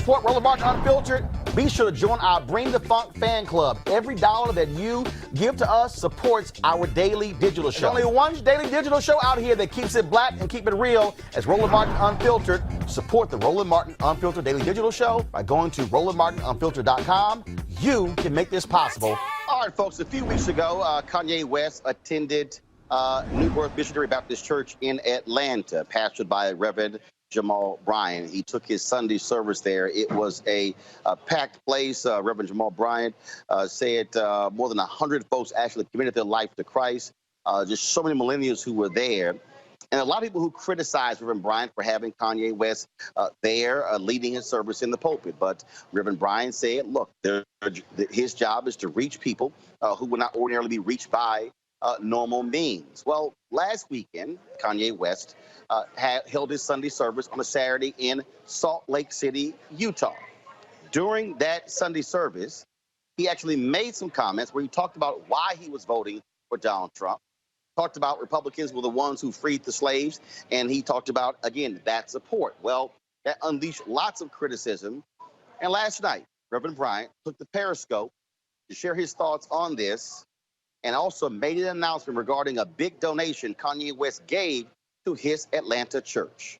Support Roland Martin Unfiltered, be sure to join our Bring the Funk fan club. Every dollar that you give to us supports our daily digital show. There's only one daily digital show out here that keeps it black and keep it real as Roland Martin Unfiltered. Support the Roland Martin Unfiltered daily digital show by going to RolandMartinUnfiltered.com. You can make this possible. All right, folks, a few weeks ago, Kanye West attended New Birth Missionary Baptist Church in Atlanta, pastored by Reverend Jamal Bryant. He took his Sunday service there. It was a packed place. Reverend Jamal Bryant said more than 100 folks actually committed their life to Christ. Just so many millennials who were there. And a lot of people who criticized Reverend Bryant for having Kanye West there leading his service in the pulpit. But Reverend Bryant said, look, his job is to reach people who would not ordinarily be reached by normal means. Well, last weekend, Kanye West held his Sunday service on a Saturday in Salt Lake City, Utah. During that Sunday service, he actually made some comments where he talked about why he was voting for Donald Trump, talked about Republicans were the ones who freed the slaves, and he talked about, again, that support. Well, that unleashed lots of criticism. And last night, Reverend Bryant took the Periscope to share his thoughts on this and also made an announcement regarding a big donation Kanye West gave to his Atlanta church.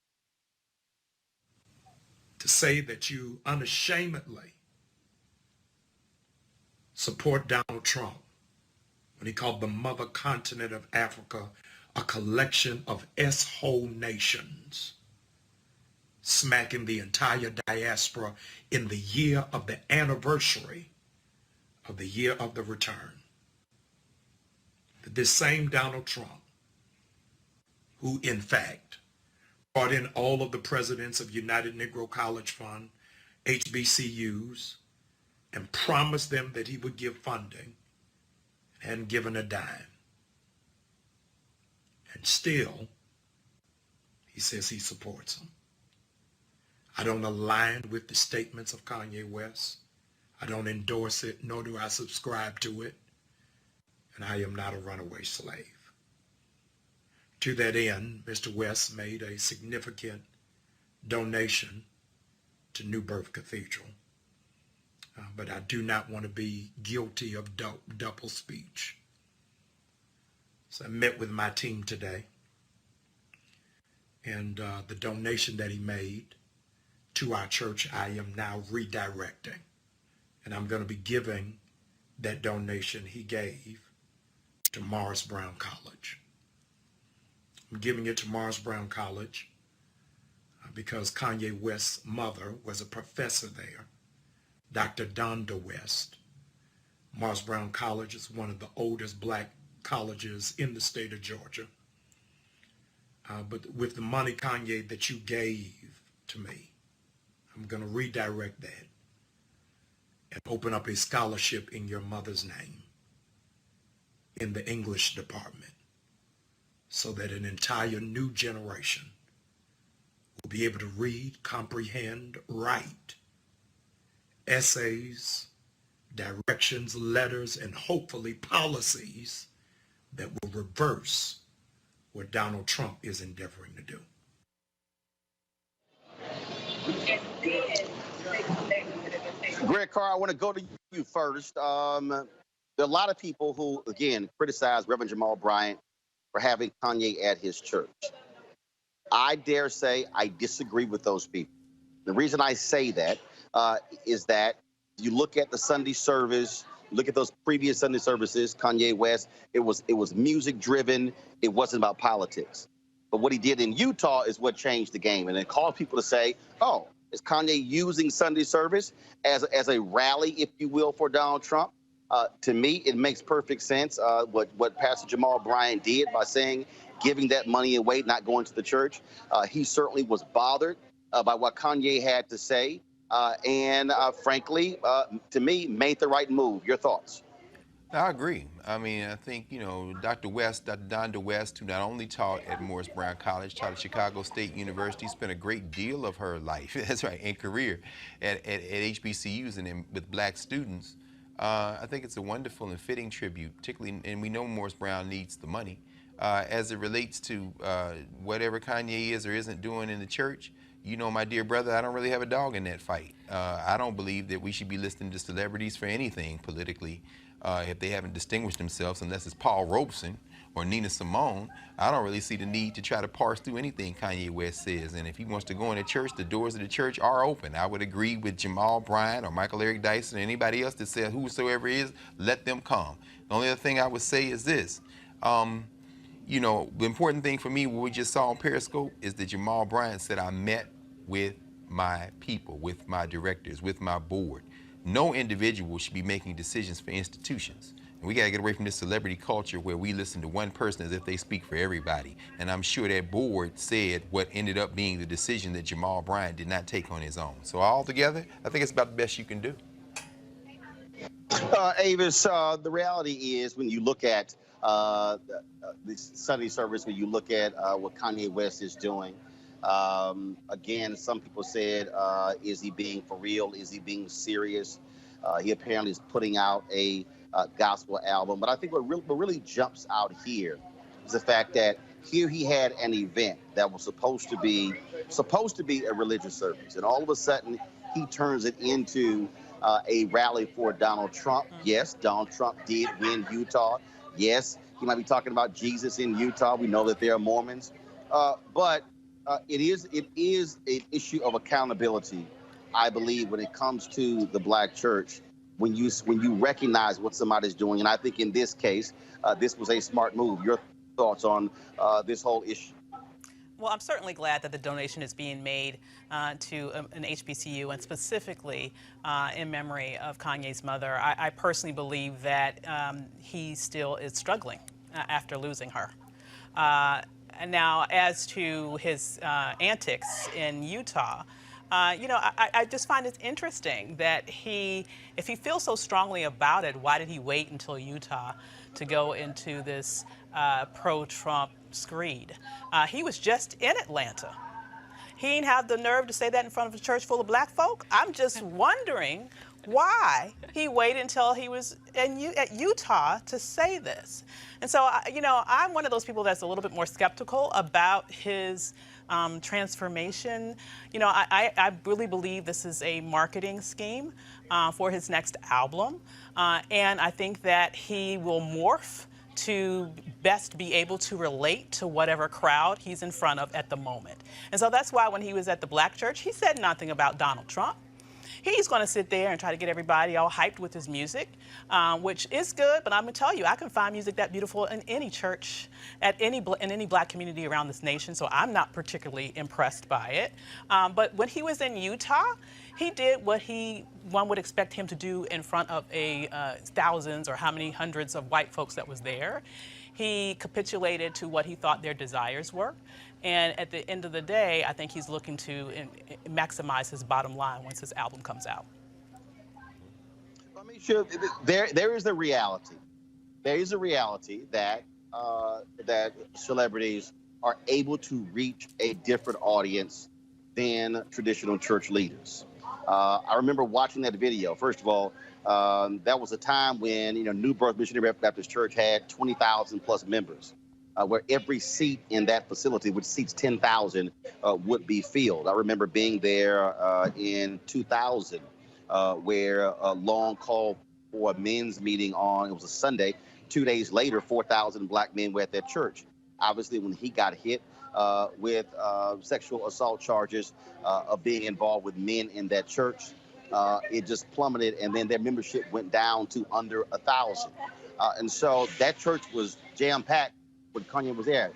To say that you unashamedly support Donald Trump when he called the mother continent of Africa a collection of S-hole nations, smacking the entire diaspora in the year of the anniversary of the year of the return. This same Donald Trump, who in fact brought in all of the presidents of United Negro College Fund, HBCUs, and promised them that he would give funding, hadn't given a dime. And still, he says he supports them. I don't align with the statements of Kanye West. I don't endorse it, nor do I subscribe to it. And I am not a runaway slave. To that end, Mr. West made a significant donation to New Birth Cathedral. But I do not want to be guilty of double speech. So I met with my team today, and the donation that he made to our church, I am now redirecting. And I'm going to be giving that donation he gave to Morris Brown College. I'm giving it to Morris Brown College because Kanye West's mother was a professor there, Dr. Donda West. Morris Brown College is one of the oldest black colleges in the state of Georgia. But with the money, Kanye, that you gave to me, I'm going to redirect that and open up a scholarship in your mother's name in the English department so that an entire new generation will be able to read, comprehend, write essays, directions, letters, and hopefully policies that will reverse what Donald Trump is endeavoring to do. Greg Carr, I want to go to you first. There are a lot of people who, again, criticize Reverend Jamal Bryant for having Kanye at his church. I dare say I disagree with those people. The reason I say that is that you look at the Sunday service, look at those previous Sunday services, Kanye West, it was music driven. It wasn't about politics. But what he did in Utah is what changed the game. And it caused people to say, oh, is Kanye using Sunday service as a rally, if you will, for Donald Trump? To me, it makes perfect sense what Pastor Jamal Bryant did by saying, giving that money away, not going to the church. He certainly was bothered by what Kanye had to say. And frankly, to me, made the right move. Your thoughts? I agree. I mean, I think, you know, Dr. Donda West, who not only taught at Morris Brown College, taught at Chicago State University, spent a great deal of her life, that's right, and career at HBCUs and with black students. I think it's a wonderful and fitting tribute, particularly, and we know Morris Brown needs the money. As it relates to whatever Kanye is or isn't doing in the church, you know, my dear brother, I don't really have a dog in that fight. I don't believe that we should be listening to celebrities for anything politically if they haven't distinguished themselves, unless it's Paul Robeson or Nina Simone. I don't really see the need to try to parse through anything Kanye West says. And if he wants to go in the church, the doors of the church are open. I would agree with Jamal Bryant or Michael Eric Dyson or anybody else that says whosoever is, let them come. The only other thing I would say is this. You know, the important thing for me, what we just saw on Periscope, is that Jamal Bryant said, I met with my people, with my directors, with my board. No individual should be making decisions for institutions. And we gotta get away from this celebrity culture where we listen to one person as if they speak for everybody. And I'm sure that board said what ended up being the decision that Jamal Bryant did not take on his own. So altogether, I think it's about the best you can do. Avis, the reality is when you look at the Sunday service, when you look at what Kanye West is doing, again, some people said, is he being for real? Is he being serious? He apparently is putting out a gospel album. But I think what really jumps out here is the fact that here he had an event that was supposed to be a religious service, and all of a sudden he turns it into a rally for Donald Trump. Yes, Donald Trump did win Utah. Yes, he might be talking about Jesus in Utah. We know that there are Mormons, but it is an issue of accountability, I believe, when it comes to the black church. When you recognize what somebody's doing, and I think in this case, this was a smart move. Your thoughts on this whole issue? Well, I'm certainly glad that the donation is being made to an HBCU, and specifically in memory of Kanye's mother. I personally believe that he still is struggling after losing her. Now, as to his antics in Utah, you know, I just find it interesting that if he feels so strongly about it, why did he wait until Utah to go into this pro-Trump screed? He was just in Atlanta. He didn't have the nerve to say that in front of a church full of black folk. I'm just wondering why he waited until he was at Utah to say this. And so, you know, I'm one of those people that's a little bit more skeptical about his transformation. You know, I really believe this is a marketing scheme for his next album. And I think that he will morph to best be able to relate to whatever crowd he's in front of at the moment. And so that's why when he was at the black church, he said nothing about Donald Trump. He's going to sit there and try to get everybody all hyped with his music, which is good, but I'm going to tell you, I can find music that beautiful in any church, in any black community around this nation, so I'm not particularly impressed by it. But when he was in Utah, he did what one would expect him to do in front of thousands or how many hundreds of white folks that was there. He capitulated to what he thought their desires were. And at the end of the day, I think he's looking to maximize his bottom line once his album comes out. I mean, sure, there is the reality. There is a reality that that celebrities are able to reach a different audience than traditional church leaders. I remember watching that video. First of all, that was a time when New Birth Missionary Baptist Church had 20,000 plus members, where every seat in that facility, which seats 10,000, would be filled. I remember being there in 2000, where a long call for a men's meeting it was a Sunday. 2 days later, 4,000 black men were at that church. Obviously, when he got hit with sexual assault charges of being involved with men in that church, it just plummeted, and then their membership went down to under 1,000. And so that church was jam-packed when Kanye was there.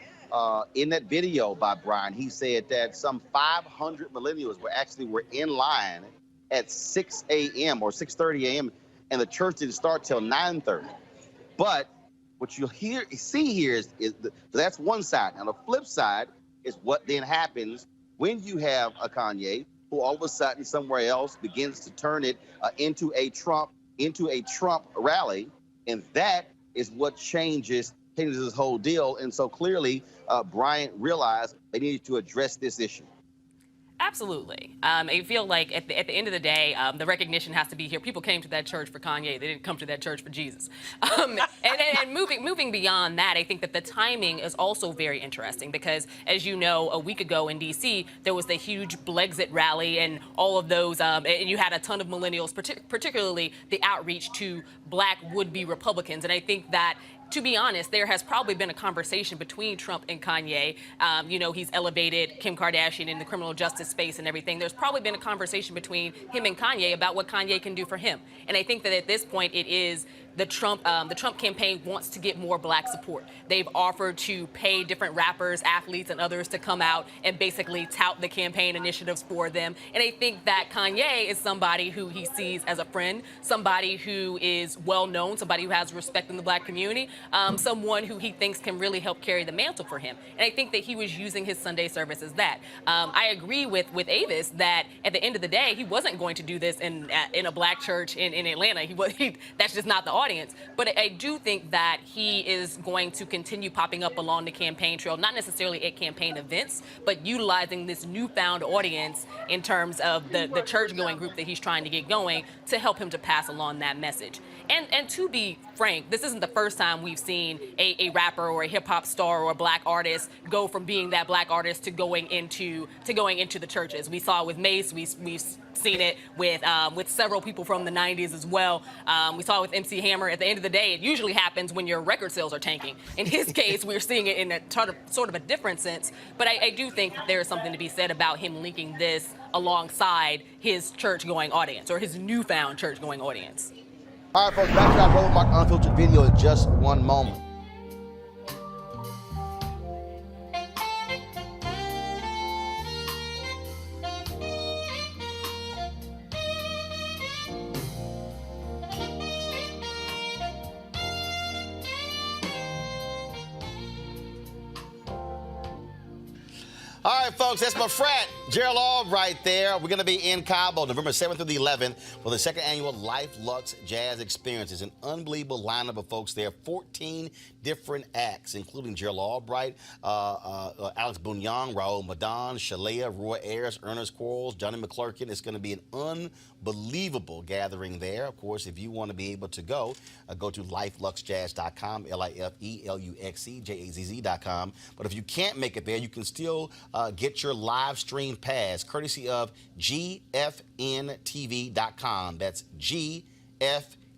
In that video by Bryant, he said that some 500 millennials were in line at 6 a.m. or 6:30 a.m., and the church didn't start till 9:30. But what you see here is that's one side. Now the flip side is what then happens when you have a Kanye who all of a sudden somewhere else begins to turn it into a Trump rally, and that is what changes this whole deal. And so clearly, Bryant realized they needed to address this issue. Absolutely. I feel like at the end of the day, the recognition has to be here. People came to that church for Kanye. They didn't come to that church for Jesus. And moving beyond that, I think that the timing is also very interesting because, as you know, a week ago in D.C., there was the huge Blexit rally and all of those, and you had a ton of millennials, particularly the outreach to black would-be Republicans. And I think that, to be honest, there has probably been a conversation between Trump and Kanye. He's elevated Kim Kardashian in the criminal justice space and everything. There's probably been a conversation between him and Kanye about what Kanye can do for him. And I think that at this point, it is the Trump campaign wants to get more black support. They've offered to pay different rappers, athletes, and others to come out and basically tout the campaign initiatives for them. And I think that Kanye is somebody who he sees as a friend, somebody who is well-known, somebody who has respect in the black community, someone who he thinks can really help carry the mantle for him. And I think that he was using his Sunday service as that. I agree with Avis that at the end of the day, he wasn't going to do this in a black church in Atlanta. That's just not the audience. But I do think that he is going to continue popping up along the campaign trail, not necessarily at campaign events, but utilizing this newfound audience in terms of the church-going group that he's trying to get going to help him to pass along that message. And to be frank, this isn't the first time we've seen a rapper or a hip-hop star or a black artist go from being that black artist to going into the churches. We saw it with Mace. We've seen it with several people from the 90s as well. We saw it with MC Hammer. At the end of the day, it usually happens when your record sales are tanking. In his case, we're seeing it in a sort of a different sense. But I do think that there is something to be said about him linking this alongside his church-going audience or his newfound church-going audience. All right, folks, back to our Roland Mark Unfiltered video in just one moment. All right, folks, that's my frat, Gerald Albright there. We're going to be in Cabo November 7th through the 11th for the second annual Life Luxe Jazz Experience. It's an unbelievable lineup of folks there, 14 different acts, including Gerald Albright, Alex Bunyan, Raul Madan, Shalea, Roy Ayers, Ernest Quarles, Johnny McClurkin. It's going to be an unbelievable gathering there. Of course, if you want to be able to go to lifeluxejazz.com, LIFELUXEJAZZ.com. But if you can't make it there, you can still get your live stream pass, courtesy of GFNTV.com. That's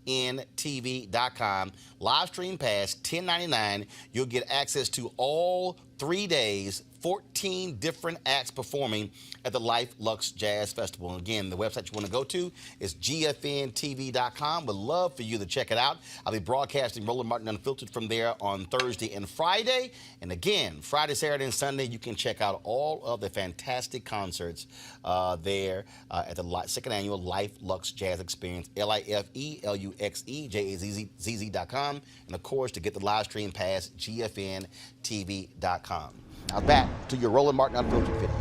GFNTV.com. Live stream pass, $10.99. You'll get access to all 3 days, 14 different acts performing at the Life Luxe Jazz Festival. And again, the website you want to go to is gfntv.com. Would love for you to check it out. I'll be broadcasting Roland Martin Unfiltered from there on Thursday and Friday. And again, Friday, Saturday, and Sunday, you can check out all of the fantastic concerts there at the second annual Life Luxe Jazz Experience, LIFELUXEJAZZ.com. And of course, to get the live stream pass, gfntv.com. Now back to your Roland Martin Unfiltered video.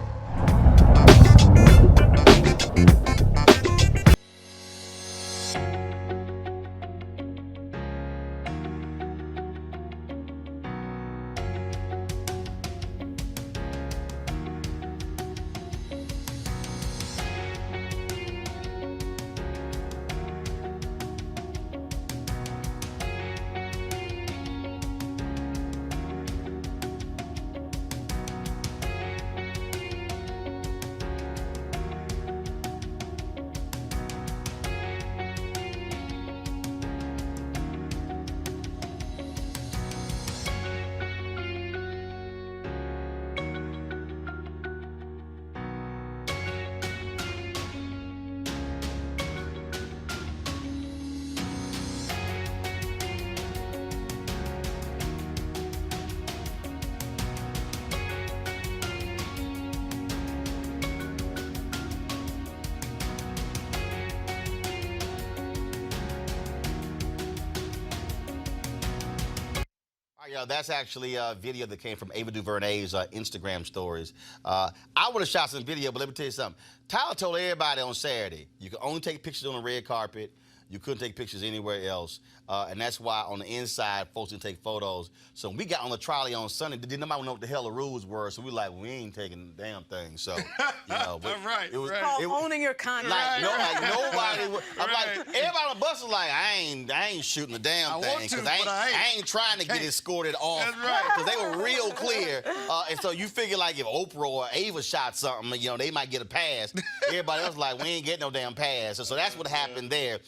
Yeah, that's actually a video that came from Ava DuVernay's Instagram stories. I would have shot some video, but let me tell you something. Tyler told everybody on Saturday, you can only take pictures on the red carpet. You couldn't take pictures anywhere else. And that's why on the inside, folks didn't take photos. So when we got on the trolley on Sunday, didn't nobody know what the hell the rules were. So we like, we ain't taking the damn thing. So, you know. But right, it was called owning your content. Like, nobody, I'm like, everybody on the bus was like, I ain't shooting the damn thing. Because I ain't trying to get escorted off. That's right. Because they were real clear. And so you figure like if Oprah or Ava shot something, you know, they might get a pass. Everybody else like, we ain't getting no damn pass. So that's what happened there.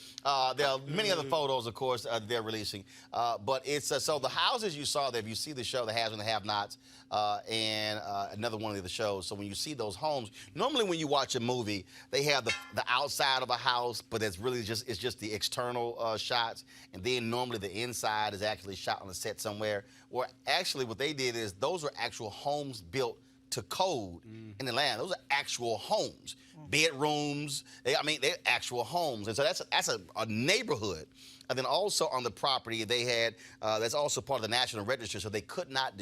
There are many other photos, of course, they're releasing. But it's so the houses you saw there, if you see the show, The Haves and the Have-Nots, and another one of the shows. So when you see those homes, normally when you watch a movie, they have the outside of a house, but it's really just the external shots. And then normally the inside is actually shot on a set somewhere. Or actually what they did is those are actual homes built to code in Atlanta. Those are actual homes, bedrooms. They're actual homes, and so that's a neighborhood. And then also on the property, they had that's also part of the National Register, so they could not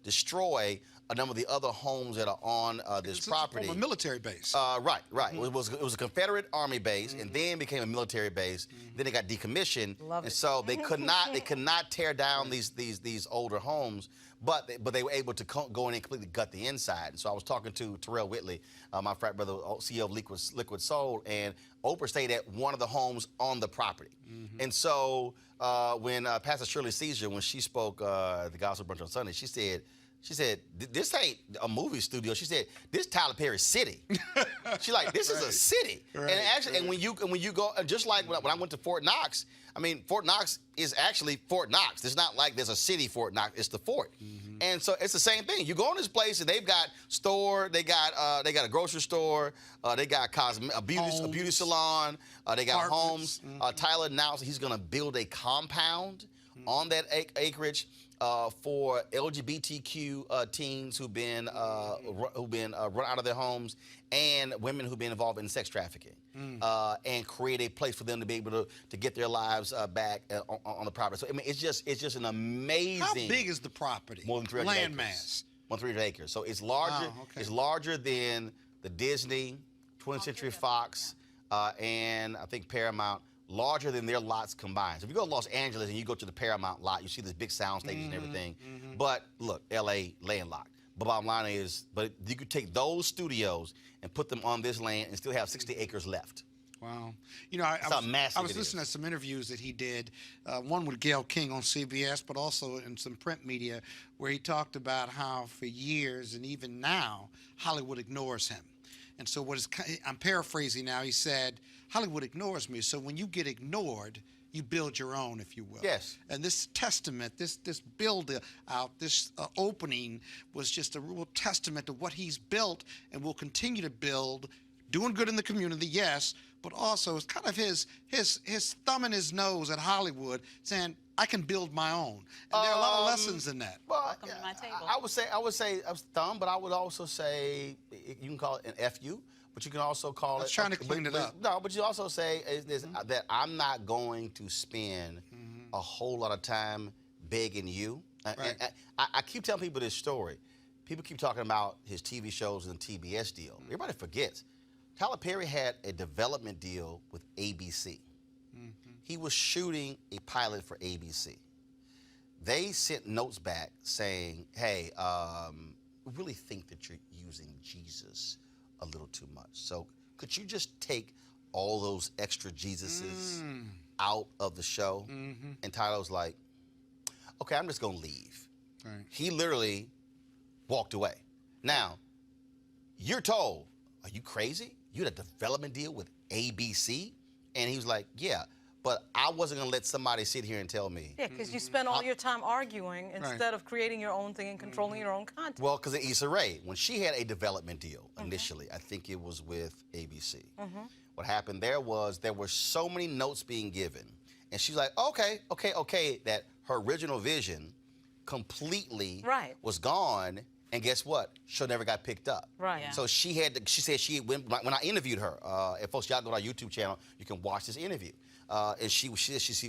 destroy a number of the other homes that are on this property. From a military base. Right. It was a Confederate Army base, and then became a military base. Then it got decommissioned, and so they could not tear down these older homes. But they were able to go in and completely gut the inside. And so I was talking to Terrell Whitley, my frat brother, CEO of Liquid Soul, and Oprah stayed at one of the homes on the property. And so when Pastor Shirley Caesar, when she spoke at the Gospel Brunch on Sunday, she said, this ain't a movie studio. She said, this is Tyler Perry City. She's like, this is a city. And actually, and when you go, just like when I went to Fort Knox, I mean, Fort Knox is actually Fort Knox. It's not like there's a city Fort Knox. It's the fort. And so it's the same thing. You go in this place and they've got they got a grocery store, they got a beauty salon, they got homes. Tyler announced he's going to build a compound on that acreage for LGBTQ teens who've been run out of their homes and women who've been involved in sex trafficking, and create a place for them to be able to get their lives back on the property. So I mean, it's just an amazing. How big is the property? More than 300 land acres. Mass. More than 300 acres. So it's larger. Wow, okay. It's larger than the Disney, 20th Century Fox, and I think Paramount. Larger than their lots combined. So if you go to Los Angeles and you go to the Paramount lot, you see this big sound stages and everything. But look, LA landlocked. But bottom line is, but you could take those studios and put them on this land and still have 60 acres left. Wow. You know, I was listening to some interviews that he did, one with Gayle King on CBS, but also in some print media, where he talked about how for years and even now, Hollywood ignores him. And so I'm paraphrasing now, he said, Hollywood ignores me, so when you get ignored, you build your own, if you will. Yes. And this testament, this build out, this opening was just a real testament to what he's built and will continue to build, doing good in the community, yes, but also it's kind of his thumb in his nose at Hollywood, saying, I can build my own. And there are a lot of lessons in that. Well, Welcome to my table. I would say a thumb, but I would also say you can call it an FU. But you can also call it. I was trying to clean it up. No, but you also say that I'm not going to spend a whole lot of time begging you. Right. I keep telling people this story. people keep talking about his TV shows and TBS deal. Everybody forgets. Tyler Perry had a development deal with ABC. He was shooting a pilot for ABC. They sent notes back saying, hey, we really think that you're using Jesus a little too much. So could you just take all those extra Jesuses out of the show? And Tyler was like, okay, I'm just going to leave. Right. He literally walked away. Now, you're told, are you crazy? You had a development deal with ABC? And he was like, yeah, but I wasn't going to let somebody sit here and tell me. Yeah, because you spend all your time arguing instead of creating your own thing and controlling your own content. Well, because of Issa Rae, when she had a development deal initially, I think it was with ABC. What happened there was there were so many notes being given. And she's like, okay, that her original vision completely was gone. And guess what? Show never got picked up. Right. Yeah. So she said when I interviewed her, and folks, y'all go to our YouTube channel, you can watch this interview. And she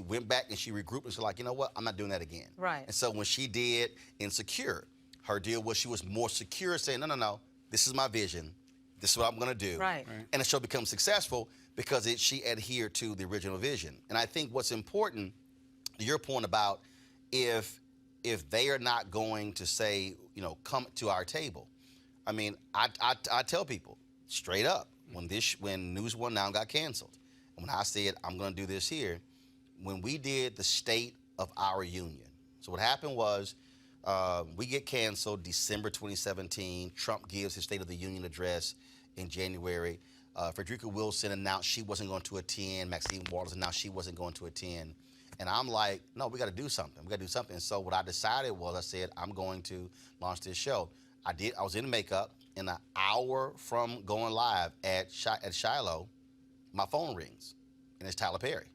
went back and she regrouped and she's like, you know what? I'm not doing that again. Right. And so when she did Insecure, her deal was she was more secure, saying, no, this is my vision. This is what I'm going to do. Right. And the show becomes successful because she adhered to the original vision. And I think what's important, to your point about if they are not going to say, come to our table. I mean, I tell people straight up, when News One Now got canceled, and when I said I'm going to do this here, when we did the State of Our Union. So what happened was we get canceled December 2017. Trump gives his State of the Union address in January. Frederica Wilson announced she wasn't going to attend. Maxine Waters announced she wasn't going to attend. And I'm like, no, we got to do something. We got to do something. And so what I decided was, I said, I'm going to launch this show. I was in makeup, and an hour from going live at Shiloh, my phone rings, and it's Tyler Perry.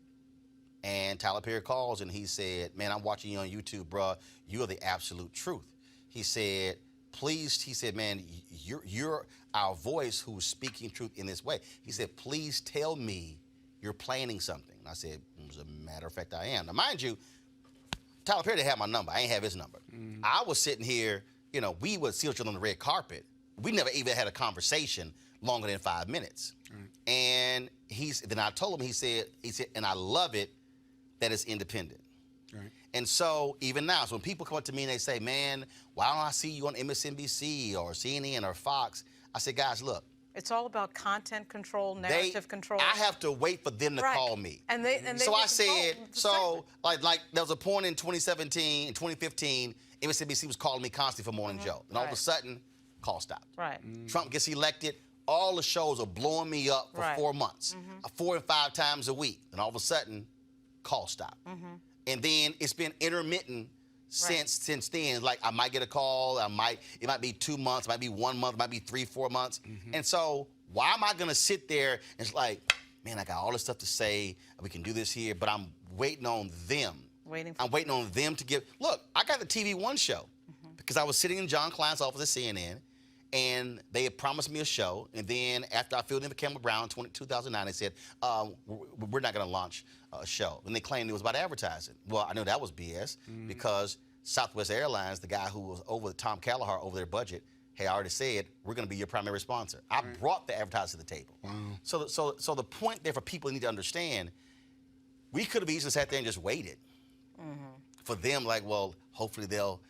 And Tyler Perry calls, and he said, man, I'm watching you on YouTube, bruh. You are the absolute truth. He said, please, man, you're our voice who's speaking truth in this way. He said, please tell me you're planning something. And I said, as a matter of fact, I am. Now, mind you, Tyler Perry didn't have my number. I ain't have his number. I was sitting here, we would see each other on the red carpet. We never even had a conversation longer than 5 minutes. And then I told him, he said, and I love it that it's independent. And so even now, so when people come up to me and they say, man, why don't I see you on MSNBC or CNN or Fox? I said, guys, look. It's all about content control, narrative control. I have to wait for them to call me. And they so I said, like there was a point in 2017, in 2015, MSNBC was calling me constantly for Morning Joe. And all of a sudden, call stopped. Right. Trump gets elected. All the shows are blowing me up for 4 months, 4 and 5 times a week. And all of a sudden, call stop. And then it's been intermittent since then. Like I might get a call, it might be 2 months, it might be 1 month, it might be 3-4 months. And so why am I gonna sit there and it's like, man, I got all this stuff to say, we can do this here, but I'm waiting on them. I'm waiting on them to give. Look, I got the TV One show because I was sitting in John Klein's office at CNN, and they had promised me a show. And then after I filled in for Campbell Brown in 2009, they said, we're not going to launch a show. And they claimed it was about advertising. Well, I know that was BS because Southwest Airlines, the guy who was over, Tom Callagher, over their budget, hey, I already said, we're going to be your primary sponsor. I brought the advertiser to the table. So the point there for people need to understand, we could have easily sat there and just waited for them, like, well, hopefully they'll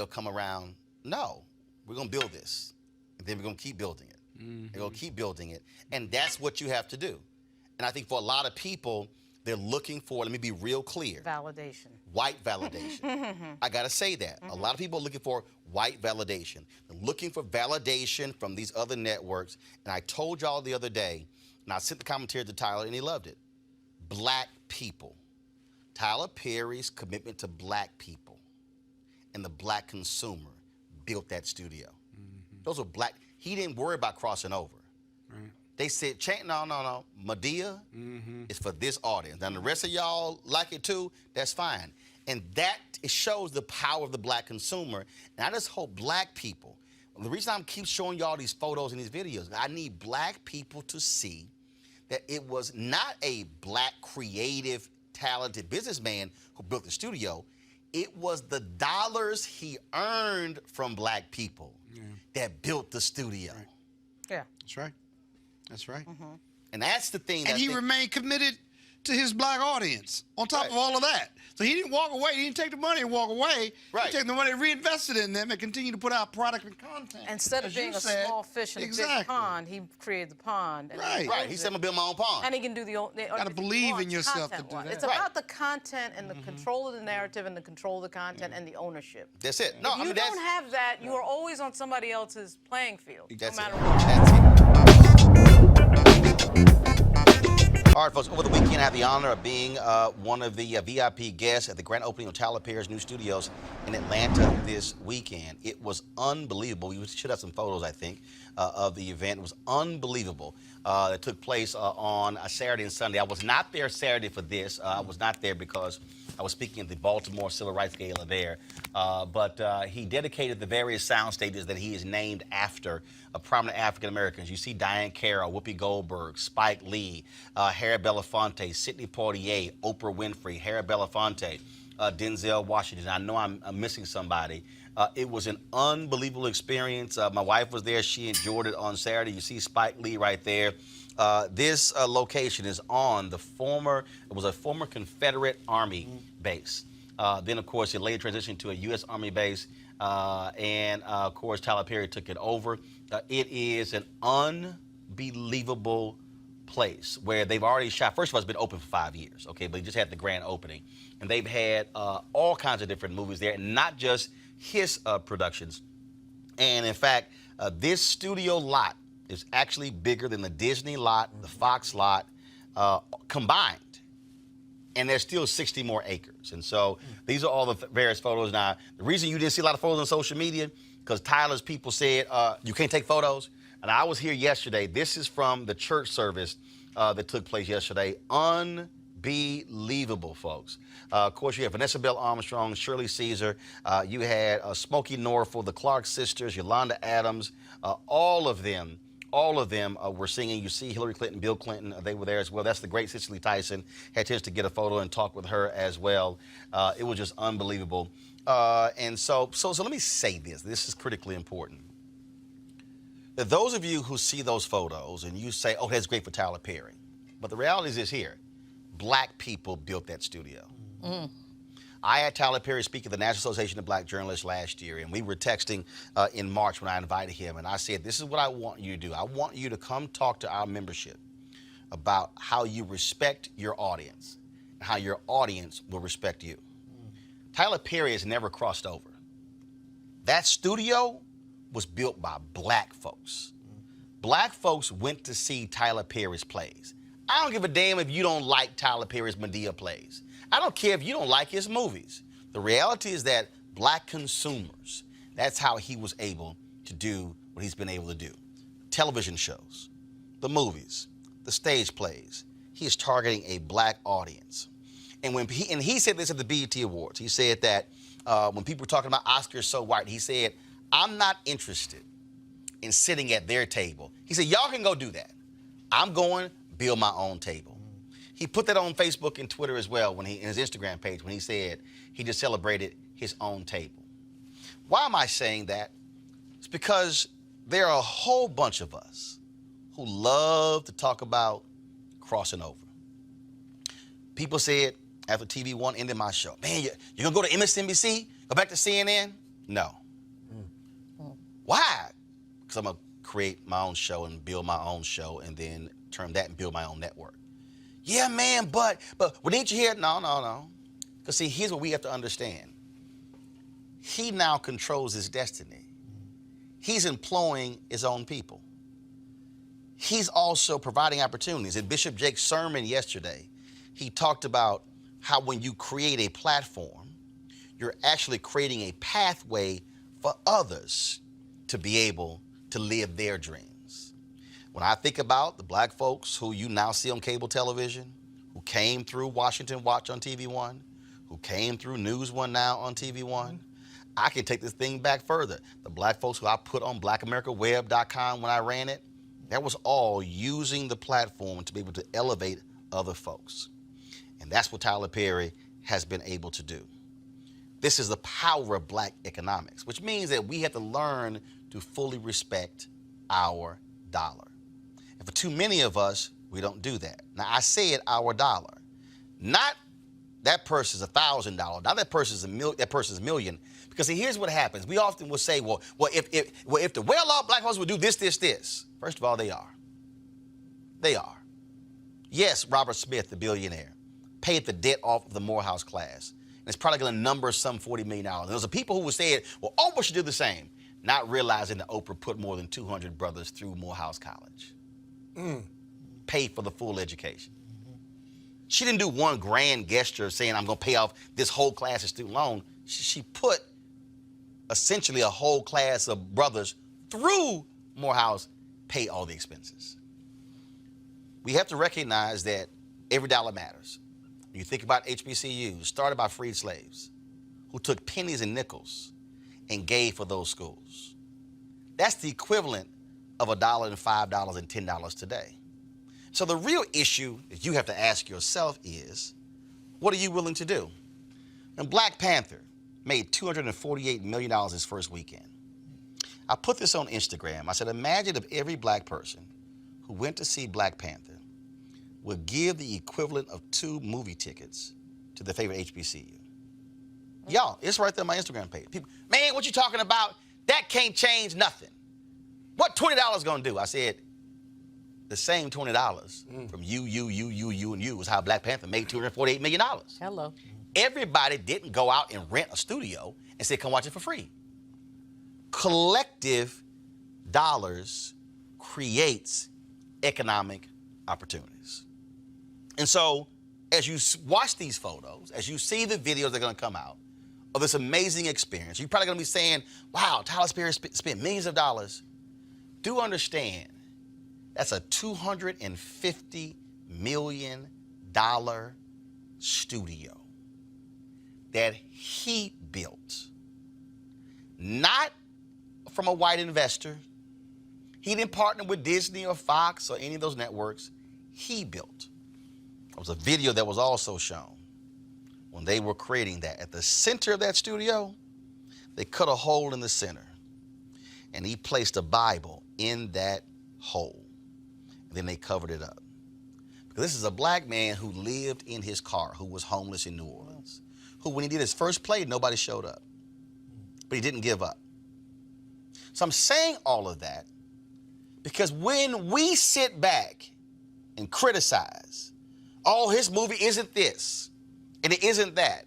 come around. No. We're going to build this, and then we're going to keep building it. We're going to keep building it, and that's what you have to do. And I think for a lot of people, they're looking for, let me be real clear. Validation. White validation. I got to say that. A lot of people are looking for white validation. They're looking for validation from these other networks, and I told y'all the other day, and I sent the commentary to Tyler, and he loved it. Black people. Tyler Perry's commitment to black people and the black consumer built that studio. Those were black. He didn't worry about crossing over. They said, no. Medea is for this audience. Now, the rest of y'all like it too, that's fine. And it shows the power of the black consumer. And I just hope black people, the reason I keep showing y'all these photos and these videos, I need black people to see that it was not a black, creative, talented businessman who built the studio. It was the dollars he earned from black people that built the studio. Right. Yeah. That's right. That's right. And that's the thing. And he remained committed to his black audience on top of all of that. So he didn't walk away. He didn't take the money and walk away. Right. He took the money and reinvested in them and continued to put out product and content. Instead of As you being a said. small fish in a big pond, he created the pond. And Right. Right. He said, I'm going to build my own pond. And he can do the own. Gotta believe in yourself to do that. It's Right. about the content and the control of the narrative and the control of the content and the ownership. That's it. No, If you don't have that, you are always on somebody else's playing field, That's no matter it. what. That's it. All right, folks, over the weekend, I had the honor of being one of the VIP guests at the grand opening of Tyler Perry's new studios in Atlanta this weekend. It was unbelievable. We should have some photos, I think, of the event. It was unbelievable. It took place on a Saturday and Sunday. I was not there Saturday for this. I was not there because I was speaking at the Baltimore Civil Rights Gala there. But he dedicated the various sound stages that he is named after prominent African Americans. You see Diane Carroll, Whoopi Goldberg, Spike Lee, Harry Belafonte, Sidney Poitier, Oprah Winfrey, Harry Belafonte, Denzel Washington. I know I'm missing somebody. It was an unbelievable experience. My wife was there. She enjoyed it on Saturday. You see Spike Lee right there. This location is on it was a former Confederate Army base. Then, of course, it later transitioned to a U.S. Army base. And, of course, Tyler Perry took it over. It is an unbelievable place where they've already shot. First of all, it's been open for 5 years, okay? But they just had the grand opening. And they've had all kinds of different movies there, and not just his productions. And, in fact, this studio lot is actually bigger than the Disney lot, the Fox lot combined. And there's still 60 more acres. And so these are all the various photos. Now, the reason you didn't see a lot of photos on social media, because Tyler's people said, you can't take photos. And I was here yesterday. This is from the church service that took place yesterday. Unbelievable, folks. Of course, you have Vanessa Bell Armstrong, Shirley Caesar. You had Smokey Norfolk, the Clark sisters, Yolanda Adams. All of them were singing. You see Hillary Clinton, Bill Clinton, they were there as well. That's the great Cicely Tyson. Had a chance to get a photo and talk with her as well. It was just unbelievable. And so let me say this. This is critically important. That those of you who see those photos and you say, oh, that's great for Tyler Perry. But the reality is this here. Black people built that studio. I had Tyler Perry speak at the National Association of Black Journalists last year, and we were texting in March when I invited him, and I said, this is what I want you to do. I want you to come talk to our membership about how you respect your audience and how your audience will respect you. Tyler Perry has never crossed over. That studio was built by black folks. Black folks went to see Tyler Perry's plays. I don't give a damn if you don't like Tyler Perry's Medea plays. I don't care if you don't like his movies. The reality is that black consumers, that's how he was able to do what he's been able to do. Television shows, the movies, the stage plays. He is targeting a black audience. And he said this at the BET Awards. He said that when people were talking about Oscars so white, he said, I'm not interested in sitting at their table. He said, y'all can go do that. I'm going build my own table. He put that on Facebook and Twitter as well in his Instagram page when he said he just celebrated his own table. Why am I saying that? It's because there are a whole bunch of us who love to talk about crossing over. People said after TV One ended my show, man, you're going to go to MSNBC? Go back to CNN? No. Why? Because I'm going to create my own show and build my own show and then turn that and build my own network. Yeah, man, but didn't you hear? No. Because see, here's what we have to understand. He now controls his destiny. He's employing his own people. He's also providing opportunities. In Bishop Jake's sermon yesterday, he talked about how when you create a platform, you're actually creating a pathway for others to be able to live their dreams. When I think about the black folks who you now see on cable television, who came through Washington Watch on TV One, who came through News One now on TV One, I can take this thing back further. The black folks who I put on blackamericaweb.com when I ran it, that was all using the platform to be able to elevate other folks. And that's what Tyler Perry has been able to do. This is the power of black economics, which means that we have to learn to fully respect our dollar. And for too many of us, we don't do that. Now, I said our dollar, not that person's $1,000, not that person's a million. Because see, here's what happens. We often will say, well, if the well-off black folks would do this. First of all, they are. They are. Yes, Robert Smith, the billionaire, paid the debt off of the Morehouse class. And it's probably going to number some $40 million. And there's people who would say, well, Oprah should do the same, not realizing that Oprah put more than 200 brothers through Morehouse College. Paid for the full education. She didn't do one grand gesture saying, I'm going to pay off this whole class of student loan. She put essentially a whole class of brothers through Morehouse, pay all the expenses. We have to recognize that every dollar matters. When you think about HBCUs, started by freed slaves who took pennies and nickels and gave for those schools. That's the equivalent of $1 and $5 and $10 today. So the real issue that you have to ask yourself is, what are you willing to do? And Black Panther made $248 million his first weekend. I put this on Instagram. I said, imagine if every black person who went to see Black Panther would give the equivalent of 2 movie tickets to their favorite HBCU. Y'all, it's right there on my Instagram page. People, man, what you talking about? That can't change nothing. What $20 gonna do? I said, the same $20 from you, and you is how Black Panther made $248 million. Hello. Everybody didn't go out and rent a studio and say, come watch it for free. Collective dollars creates economic opportunities. And so as you watch these photos, as you see the videos that are gonna come out of this amazing experience, you're probably gonna be saying, wow, Tyler Perry spent millions of dollars. Do understand, that's a $250 million studio that he built, not from a white investor. He didn't partner with Disney or Fox or any of those networks. He built. There was a video that was also shown when they were creating that. At the center of that studio, they cut a hole in the center, and he placed a Bible in that hole. And then they covered it up. Because this is a black man who lived in his car, who was homeless in New Orleans, who, when he did his first play, nobody showed up. But he didn't give up. So I'm saying all of that because when we sit back and criticize, oh, his movie isn't this, and it isn't that,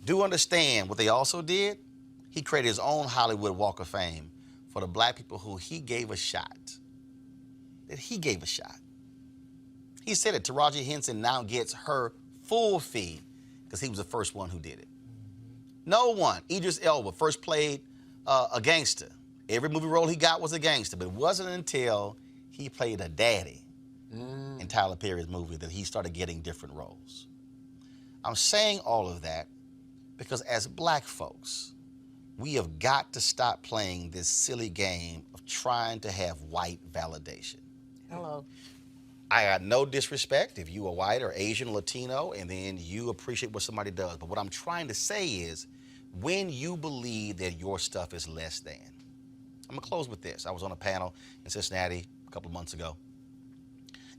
do understand what they also did? He created his own Hollywood Walk of Fame for the black people who he gave a shot. That he gave a shot. He said it. Taraji Henson now gets her full fee because he was the first one who did it. No one. Idris Elba first played a gangster. Every movie role he got was a gangster, but it wasn't until he played a daddy in Tyler Perry's movie that he started getting different roles. I'm saying all of that because as black folks, we have got to stop playing this silly game of trying to have white validation. Hello. I got no disrespect if you are white or Asian, Latino, and then you appreciate what somebody does. But what I'm trying to say is, when you believe that your stuff is less than. I'm gonna close with this. I was on a panel in Cincinnati a couple of months ago,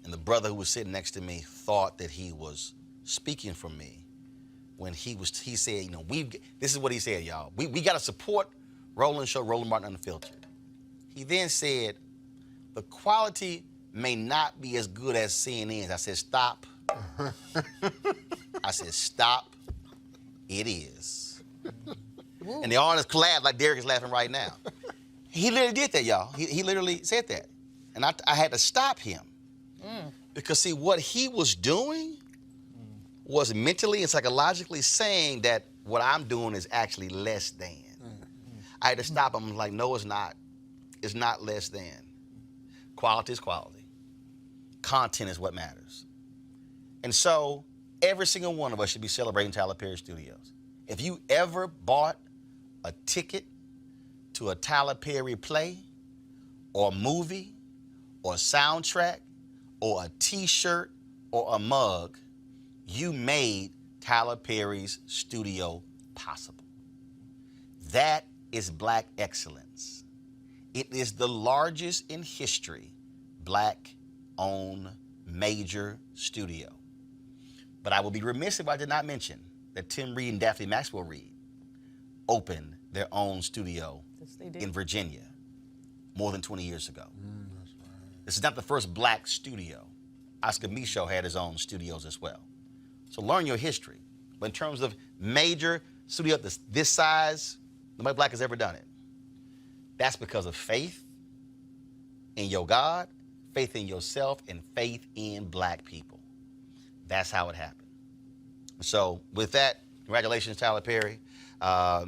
and the brother who was sitting next to me thought that he was speaking for me when he said, you know, this is what he said, y'all. We gotta support Roland show, Roland Martin Unfiltered. He then said, the quality may not be as good as CNN's. I said, stop. I said, stop. It is. And the audience laughed like Derek is laughing right now. He literally did that, y'all. He literally said that. And I had to stop him. Because, see, what he was doing was mentally and psychologically saying that what I'm doing is actually less than. I had to stop him. I'm like, no, it's not. It's not less than. Quality is quality. Content is what matters. And so every single one of us should be celebrating Tyler Perry Studios. If you ever bought a ticket to a Tyler Perry play or movie or soundtrack or a t-shirt or a mug, you made Tyler Perry's studio possible. That is Black excellence. It is the largest in history Black-owned major studio. But I will be remiss if I did not mention that Tim Reed and Daphne Maxwell Reed opened their own studio in Virginia more than 20 years ago. That's right. This is not the first Black studio. AFSCME show had his own studios as well. So learn your history. But in terms of major studio this size, nobody Black has ever done it. That's because of faith in your God, faith in yourself, and faith in Black people. That's how it happened. So with that, congratulations, Tyler Perry. I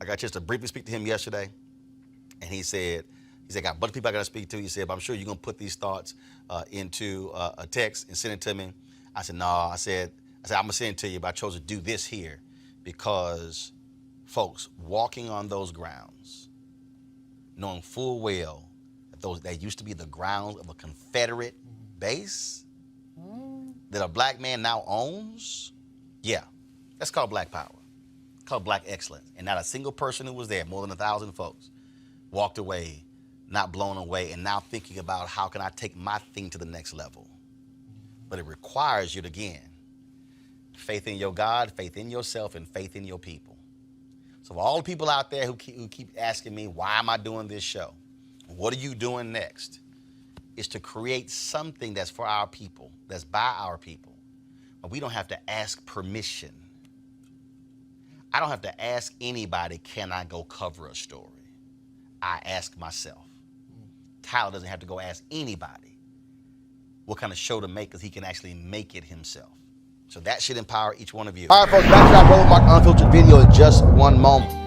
got a chance to briefly speak to him yesterday, and he said, got a bunch of people I got to speak to. He said, but I'm sure you're going to put these thoughts into a text and send it to me. I said, no. I said, I'm going to send it to you, but I chose to do this here because, folks, walking on those grounds, knowing full well that that used to be the grounds of a Confederate base that a Black man now owns, yeah, that's called Black power. It's called Black excellence. And not a single person who was there, more than 1,000 folks, walked away, not blown away, and now thinking about how can I take my thing to the next level. But it requires you to, again, faith in your God, faith in yourself, and faith in your people. So for all the people out there who keep asking me, why am I doing this show? What are you doing next? Is to create something that's for our people, that's by our people. But we don't have to ask permission. I don't have to ask anybody, can I go cover a story? I ask myself. Tyler doesn't have to go ask anybody what kind of show to make because he can actually make it himself. So that should empower each one of you. All right, folks, back to our Roland Martin Unfiltered video in just one moment.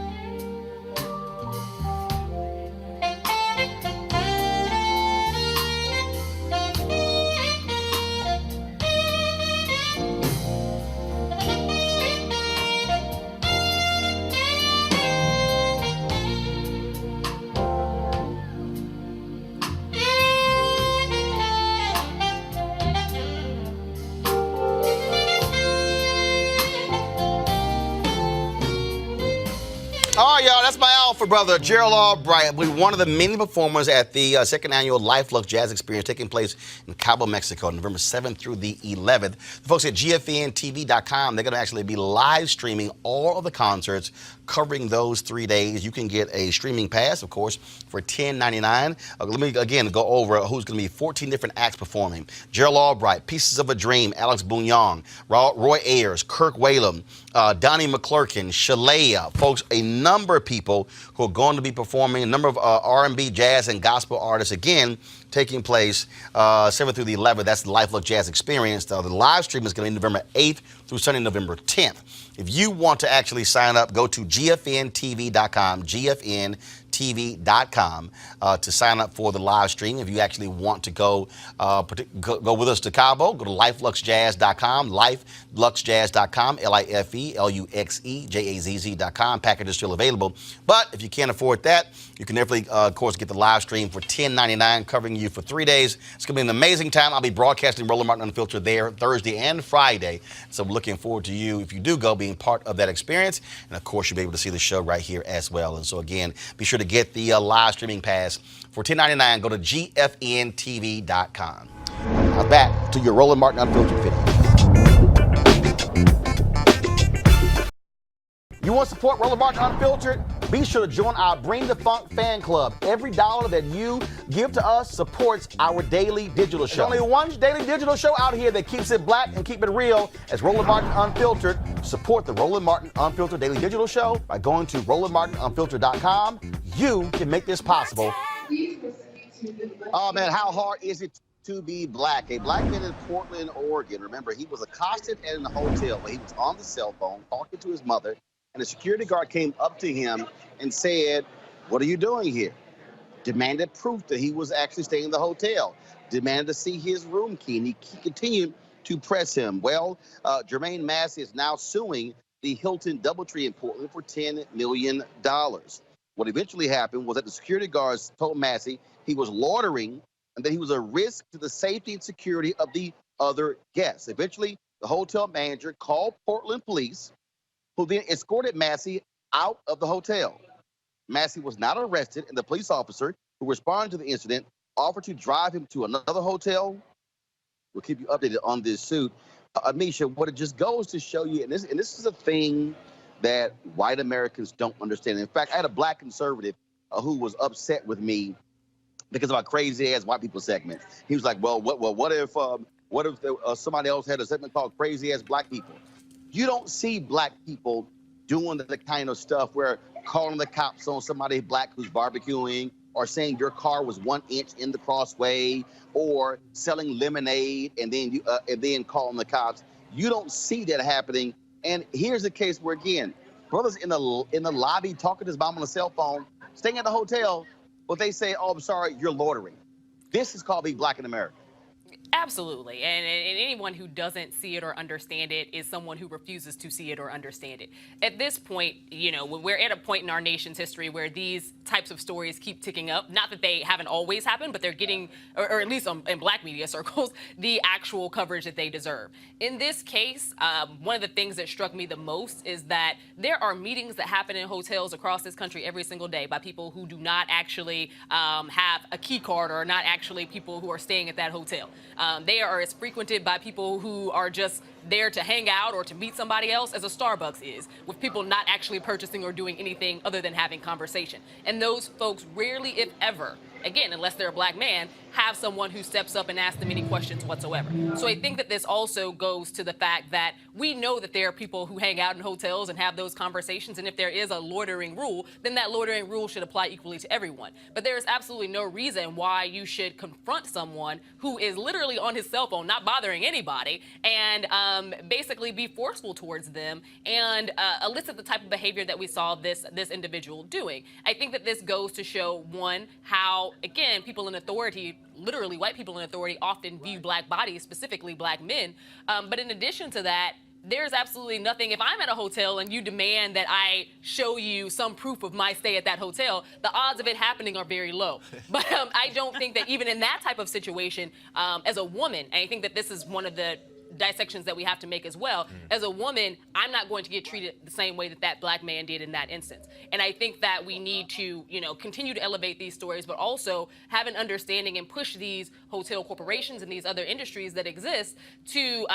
All right, y'all, that's my alpha brother, Gerald Bryant. We're one of the many performers at the second annual Luxe Jazz Experience taking place in Cabo, Mexico, November 7th through the 11th. The folks at GFNTV.com, they're going to actually be live streaming all of the concerts covering those 3 days. You can get a streaming pass, of course, for $10.99. Let me, again, go over who's going to be 14 different acts performing. Gerald Albright, Pieces of a Dream, Alex Bouillon, Roy Ayers, Kirk Whalum, Donnie McClurkin, Shalea, folks, a number of people who are going to be performing, a number of R&B, jazz, and gospel artists, again, taking place 7th through the 11th. That's the Luxe Jazz Experience. The live stream is going to be November 8th through Sunday, November 10th. If you want to actually sign up, go to GFNTV.com, GFNTV.com to sign up for the live stream. If you actually want to go with us to Cabo, go to LifeLuxeJazz.com, LifeLuxeJazz.com, LifeLuxeJazz.com. Package is still available. But if you can't afford that, you can definitely, of course, get the live stream for $10.99, covering you for 3 days. It's going to be an amazing time. I'll be broadcasting Roland Martin Unfiltered there Thursday and Friday. So I'm looking forward to you, if you do go, being part of that experience. And, of course, you'll be able to see the show right here as well. And so, again, be sure to get the live streaming pass for $10.99. Go to GFNTV.com. Now back to your Roland Martin Unfiltered video. You want to support Roland Martin Unfiltered? Be sure to join our Bring the Funk fan club. Every dollar that you give to us supports our daily digital show. There's only one daily digital show out here that keeps it black and keep it real. As Roland Martin Unfiltered. Support the Roland Martin Unfiltered daily digital show by going to RolandMartinUnfiltered.com. You can make this possible. Oh man, how hard is it to be black? A black man in Portland, Oregon. Remember, he was accosted in the hotel where he was on the cell phone talking to his mother. And a security guard came up to him and said, "What are you doing here?" Demanded proof that he was actually staying in the hotel. Demanded to see his room key, and he continued to press him. Well, Jermaine Massey is now suing the Hilton Doubletree in Portland for $10 million. What eventually happened was that the security guards told Massey he was loitering and that he was a risk to the safety and security of the other guests. Eventually, the hotel manager called Portland police, who then escorted Massey out of the hotel. Massey was not arrested, and the police officer who responded to the incident offered to drive him to another hotel. We'll keep you updated on this suit. Amisha, what it just goes to show you, and this is a thing that white Americans don't understand. In fact, I had a black conservative who was upset with me because of our crazy ass white people segment. He was like, "Well, what if somebody else had a segment called Crazy Ass Black People?" You don't see black people doing the kind of stuff where calling the cops on somebody black who's barbecuing, or saying your car was 1 inch in the crossway, or selling lemonade and then calling the cops. You don't see that happening. And here's a case where, again, brothers in the lobby talking to his mom on the cell phone, staying at the hotel, but they say, "Oh, I'm sorry, you're loitering." This is called being black in America. Absolutely. And anyone who doesn't see it or understand it is someone who refuses to see it or understand it. At this point, you know, we're at a point in our nation's history where these types of stories keep ticking up. Not that they haven't always happened, but they're getting, or at least in black media circles, the actual coverage that they deserve. In this case, one of the things that struck me the most is that there are meetings that happen in hotels across this country every single day by people who do not actually have a key card, or are not actually people who are staying at that hotel. They are as frequented by people who are just there to hang out or to meet somebody else as a Starbucks is, with people not actually purchasing or doing anything other than having conversation. And those folks rarely, if ever, again, unless they're a black man, have someone who steps up and asks them any questions whatsoever. So I think that this also goes to the fact that we know that there are people who hang out in hotels and have those conversations, and if there is a loitering rule, then that loitering rule should apply equally to everyone. But there is absolutely no reason why you should confront someone who is literally on his cell phone, not bothering anybody, and basically be forceful towards them and elicit the type of behavior that we saw this individual doing. I think that this goes to show, one, how, again, people in authority, literally white people in authority, often view black bodies, specifically black men. But in addition to that, there's absolutely nothing. If I'm at a hotel and you demand that I show you some proof of my stay at that hotel, the odds of it happening are very low. But I don't think that even in that type of situation, as a woman, and I think that this is one of the dissections that we have to make as well. As a woman, I'm not going to get treated the same way that that black man did in that instance. And I think that we need to, you know, continue to elevate these stories, but also have an understanding and push these hotel corporations and these other industries that exist to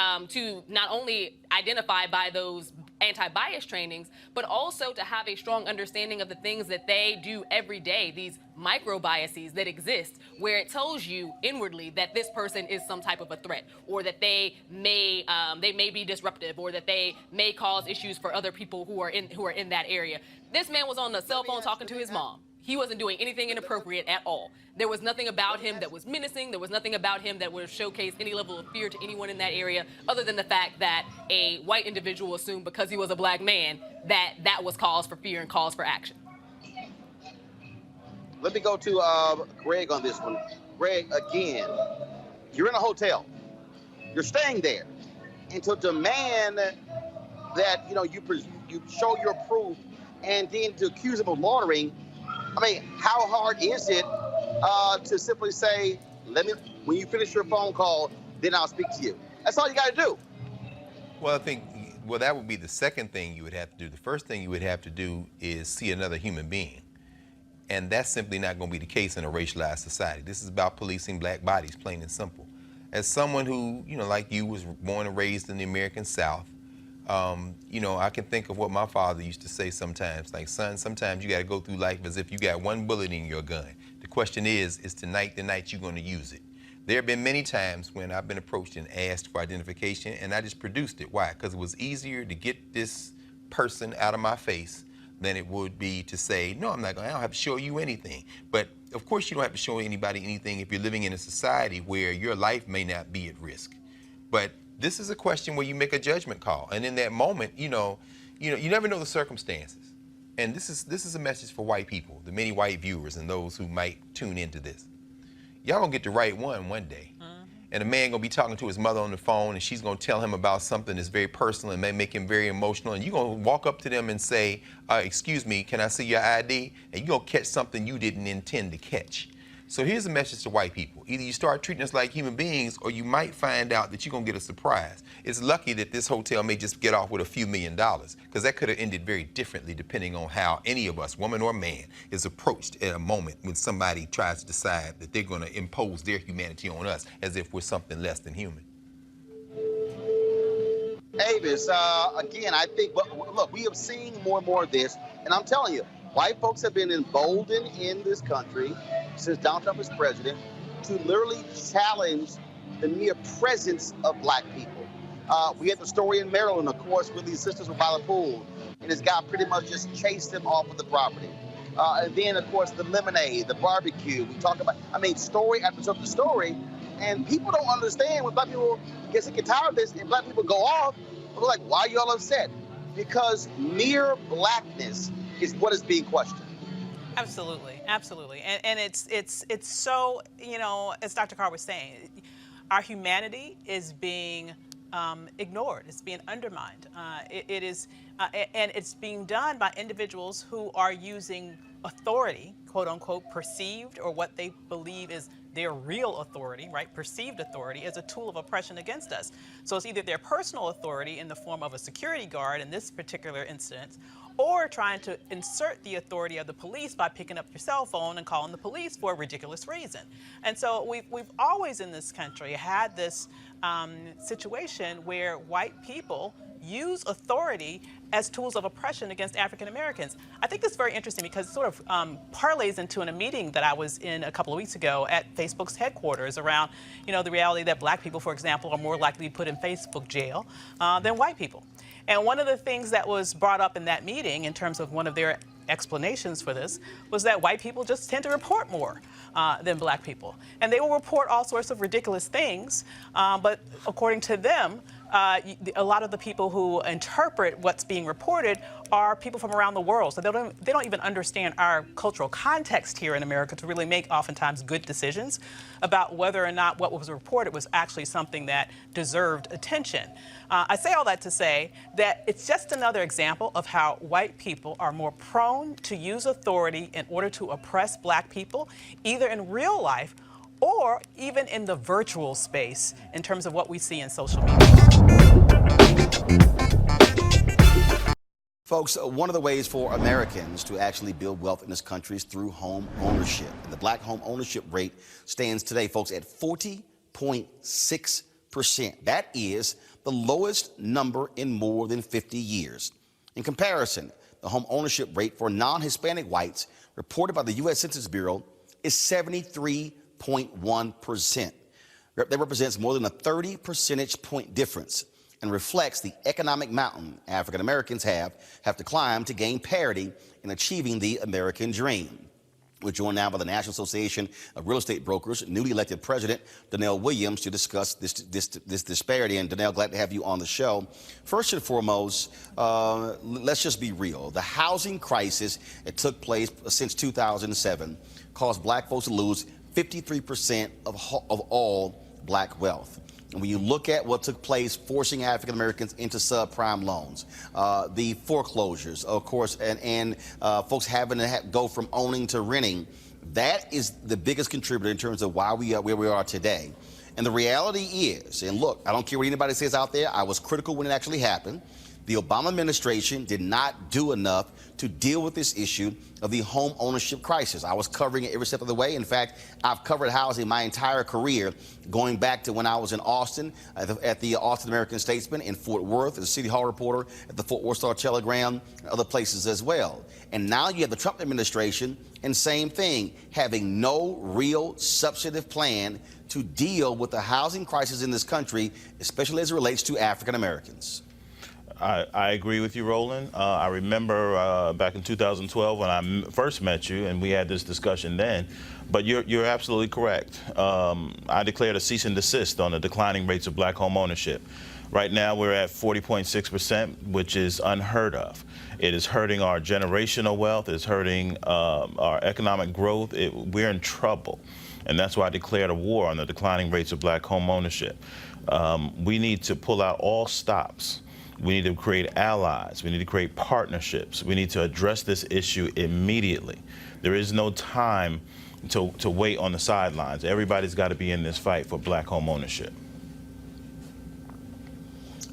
not only identify by those anti-bias trainings, but also to have a strong understanding of the things that they do every day, these micro biases that exist, where it tells you inwardly that this person is some type of a threat, or that they may be disruptive, or that they may cause issues for other people who are in that area. This man was on the cell phone talking to his mom. He wasn't doing anything inappropriate at all. There was nothing about him that was menacing. There was nothing about him that would showcase any level of fear to anyone in that area, other than the fact that a white individual assumed because he was a black man that that was cause for fear and cause for action. Let me go to Greg on this one. Greg, again, you're in a hotel. You're staying there. And to demand that, you know, you show your proof, and then to accuse him of loitering, I mean, how hard is it to simply say, when you finish your phone call, then I'll speak to you? That's all you got to do. Well, I think, that would be the second thing you would have to do. The first thing you would have to do is see another human being. And that's simply not going to be the case in a racialized society. This is about policing black bodies, plain and simple. As someone who, you know, like you, was born and raised in the American South, you know, I can think of what my father used to say sometimes, like, son, sometimes you got to go through life as if you got one bullet in your gun. The question is tonight the night you're going to use it? There have been many times when I've been approached and asked for identification, and I just produced it. Why? Because it was easier to get this person out of my face than it would be to say, no, I don't have to show you anything. But of course you don't have to show anybody anything if you're living in a society where your life may not be at risk. But this is a question where you make a judgment call. And in that moment, you never know the circumstances. And this is a message for white people, the many white viewers and those who might tune into this. Y'all gonna get the right one day. And a man gonna be talking to his mother on the phone, and she's gonna tell him about something that's very personal and may make him very emotional, and you're gonna walk up to them and say, excuse me, can I see your ID? And you're gonna catch something you didn't intend to catch. So here's a message to white people. Either you start treating us like human beings, or you might find out that you're going to get a surprise. It's lucky that this hotel may just get off with a few $1 million, because that could have ended very differently depending on how any of us, woman or man, is approached at a moment when somebody tries to decide that they're going to impose their humanity on us as if we're something less than human. Avis, again, I think, look, we have seen more and more of this, and I'm telling you, white folks have been emboldened in this country since Donald Trump is president to literally challenge the mere presence of black people. We had the story in Maryland, of course, where these sisters were by the pool, and this guy pretty much just chased them off of the property. And then, of course, the lemonade, the barbecue. We talk about, I mean, story after story, and people don't understand when black people get sick and tired of this, and black people go off. We're like, why are y'all upset? Because mere blackness is what is being questioned. Absolutely, absolutely, and it's so, you know, as Dr. Carr was saying, our humanity is being ignored. It's being undermined. It is, and it's being done by individuals who are using authority, quote unquote, perceived, or what they believe is their real authority, right, perceived authority, as a tool of oppression against us. So it's either their personal authority in the form of a security guard in this particular instance, or trying to insert the authority of the police by picking up your cell phone and calling the police for a ridiculous reason. And so we've always in this country had this situation where white people use authority as tools of oppression against African Americans. I think this is very interesting because it sort of parlays into a meeting that I was in a couple of weeks ago at Facebook's headquarters around, you know, the reality that black people, for example, are more likely to be put in Facebook jail than white people. And one of the things that was brought up in that meeting in terms of one of their explanations for this was that white people just tend to report more than black people. And they will report all sorts of ridiculous things, but according to them, a lot of the people who interpret what's being reported are people from around the world. So they don't even understand our cultural context here in America to really make oftentimes good decisions about whether or not what was reported was actually something that deserved attention. I say all that to say that it's just another example of how white people are more prone to use authority in order to oppress black people, either in real life or even in the virtual space in terms of what we see in social media. Folks, one of the ways for Americans to actually build wealth in this country is through home ownership. And the black home ownership rate stands today, folks, at 40.6%. That is the lowest number in more than 50 years. In comparison, the home ownership rate for non-Hispanic whites reported by the U.S. Census Bureau is 73.1%. That represents more than a 30 percentage point difference and reflects the economic mountain African Americans have to climb to gain parity in achieving the American dream. We're joined now by the National Association of Real Estate Brokers, newly elected president, Donnell Williams, to discuss this disparity. And Donnell, glad to have you on the show. First and foremost, let's just be real. The housing crisis that took place since 2007 caused black folks to lose 53% of all black wealth. And when you look at what took place, forcing African Americans into subprime loans, the foreclosures, of course, and folks having to go from owning to renting, that is the biggest contributor in terms of why we are where we are today. And the reality is, and look, I don't care what anybody says out there, I was critical when it actually happened. The Obama administration did not do enough to deal with this issue of the home ownership crisis. I was covering it every step of the way. In fact, I've covered housing my entire career, going back to when I was in Austin, at the Austin American Statesman, in Fort Worth, as a City Hall reporter, at the Fort Worth Star-Telegram, and other places as well. And now you have the Trump administration, and same thing, having no real substantive plan to deal with the housing crisis in this country, especially as it relates to African Americans. I agree with you, Roland. I remember back in 2012 when I first met you, and we had this discussion then. But you're absolutely correct. I declared a cease and desist on the declining rates of black home ownership. Right now, we're at 40.6%, which is unheard of. It is hurting our generational wealth. It's hurting our economic growth. We're in trouble. And that's why I declared a war on the declining rates of black home ownership. We need to pull out all stops. We need to create allies. We need to create partnerships. We need to address this issue immediately. There is no time to wait on the sidelines. Everybody's got to be in this fight for black home ownership.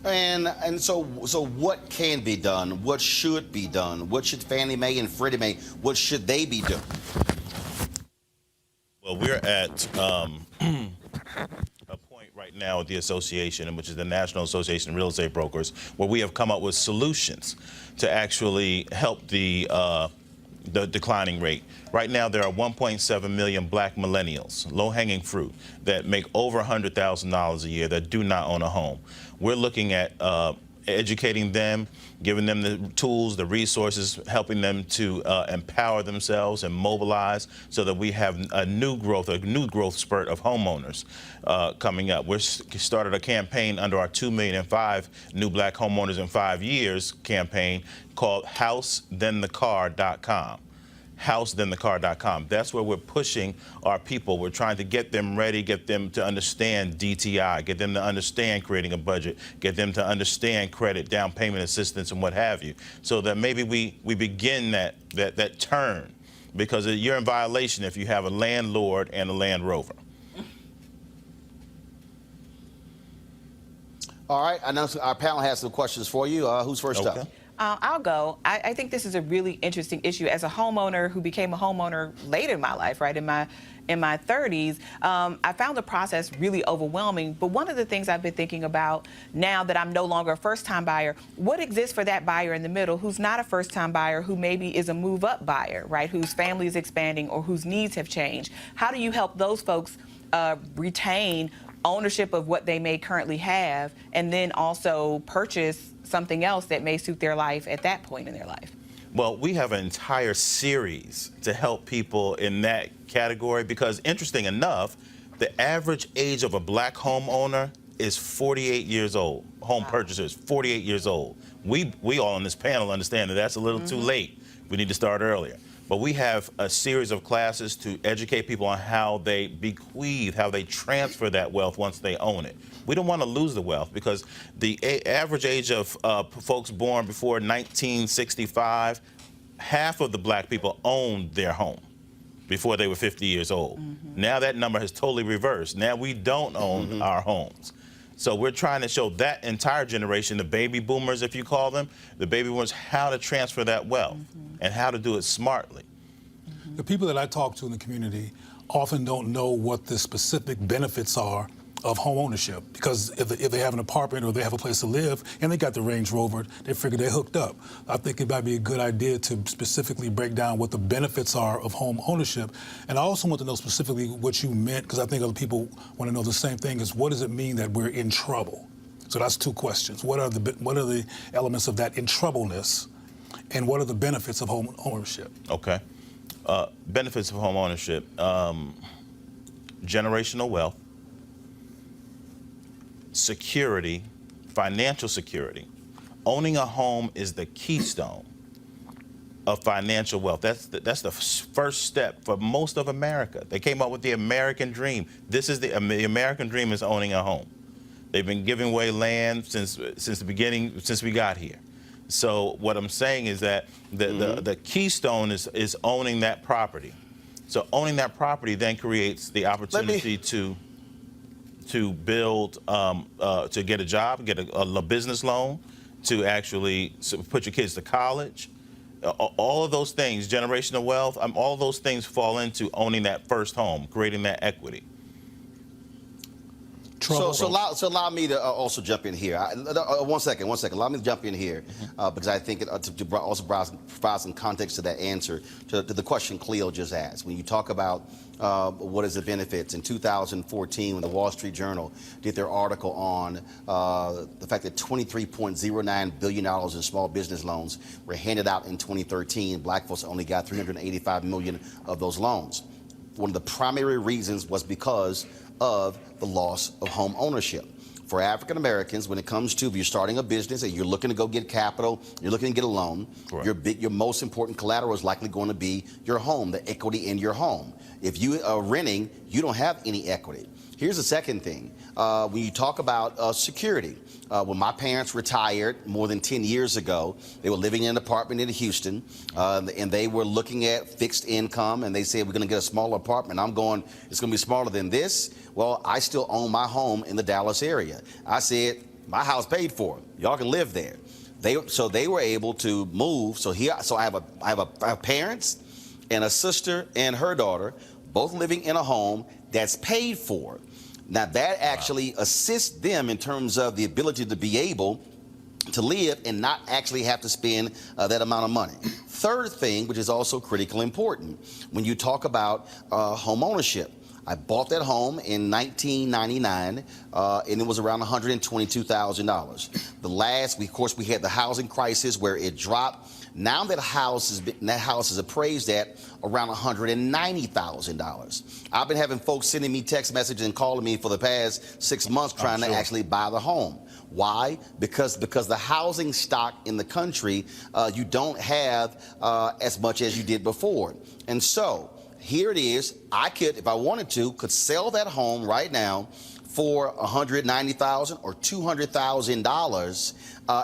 And so what can be done? What should be done? What should Fannie Mae and Freddie Mae, what should they be doing? Well, we're at a point right now at the association, which is the National Association of Real Estate Brokers, where we have come up with solutions to actually help the declining rate. Right now, there are 1.7 million black millennials, low-hanging fruit, that make over $100,000 a year that do not own a home. We're looking at educating them, giving them the tools, the resources, helping them to empower themselves and mobilize so that we have a new growth spurt of homeowners coming up. We started a campaign under our 2,000,005 new black homeowners in 5 years campaign called HouseThenTheCar.com. HouseThenTheCar.com. That's where we're pushing our people. We're trying to get them ready, get them to understand DTI, get them to understand creating a budget, get them to understand credit, down payment assistance, and what have you, so that maybe we begin that turn, because you're in violation if you have a landlord and a Land Rover. All right, I know our panel has some questions for you. Who's first up? I'll go. I think this is a really interesting issue. As a homeowner who became a homeowner late in my life, right, in my 30s, I found the process really overwhelming. But one of the things I've been thinking about now that I'm no longer a first-time buyer, what exists for that buyer in the middle who's not a first-time buyer, who maybe is a move-up buyer, right, whose family is expanding or whose needs have changed? How do you help those folks retain ownership of what they may currently have, and then also purchase something else that may suit their life at that point in their life? Well, we have an entire series to help people in that category, because interesting enough, the average age of a black homeowner is 48 years old. Home purchasers, 48 years old. We all on this panel understand that that's a little too late. We need to start earlier. But we have a series of classes to educate people on how they bequeath, how they transfer that wealth once they own it. We don't want to lose the wealth, because the average age of folks born before 1965, half of the black people owned their home before they were 50 years old. Now that number has totally reversed. Now we don't own our homes. So we're trying to show that entire generation, the baby boomers, if you call them, the baby boomers, how to transfer that wealth and how to do it smartly. The people that I talk to in the community often don't know what the specific benefits are of home ownership, because if they have an apartment or they have a place to live and they got the Range Rover, they figure they're hooked up. I think it might be a good idea to specifically break down what the benefits are of home ownership. And I also want to know specifically what you meant, because I think other people want to know the same thing, is what does it mean that we're in trouble? So that's two questions. What are the elements of that in troubleness, and what are the benefits of home ownership? Okay. Benefits of home ownership: generational wealth, security, financial security. Owning a home is the keystone of financial wealth. That's the first step for most of America. They came up with the American dream. This is the American dream, is owning a home. They've been giving away land since the beginning, since we got here. So what I'm saying is that the keystone is owning that property. So owning that property then creates the opportunity to build, to get a job, get a business loan, to actually put your kids to college. All of those things, generational wealth, all those things fall into owning that first home, creating that equity. So allow me to also jump in here. One second. Allow me to jump in here, because I think to also provide some context to that answer to the question Cleo just asked. When you talk about what is the benefits, in 2014, when the Wall Street Journal did their article on the fact that $23.09 billion in small business loans were handed out in 2013, black folks only got $385 million of those loans. One of the primary reasons was because of the loss of home ownership. For African Americans, when it comes to, if you're starting a business and you're looking to go get capital, you're looking to get a loan, your most important collateral is likely going to be your home, the equity in your home. If you are renting, you don't have any equity. Here's the second thing. When you talk about security, when my parents retired more than 10 years ago, they were living in an apartment in Houston, and they were looking at fixed income, and they said, we're going to get a smaller apartment. I'm going, it's going to be smaller than this. Well, I still own my home in the Dallas area. I said, my house paid for. Y'all can live there. So they were able to move. So I have parents and a sister and her daughter, both living in a home that's paid for. Now that actually assists them in terms of the ability to be able to live and not actually have to spend that amount of money. Third thing, which is also critically important, when you talk about home ownership. I bought that home in 1999, and it was around $122,000. Of course, we had the housing crisis where it dropped. Now that house is appraised at around $190,000. I've been having folks sending me text messages and calling me for the past 6 months trying to actually buy the home. Why? Because the housing stock in the country, you don't have as much as you did before. And so here it is. I could, if I wanted to, could sell that home right now for $190,000 or $200,000,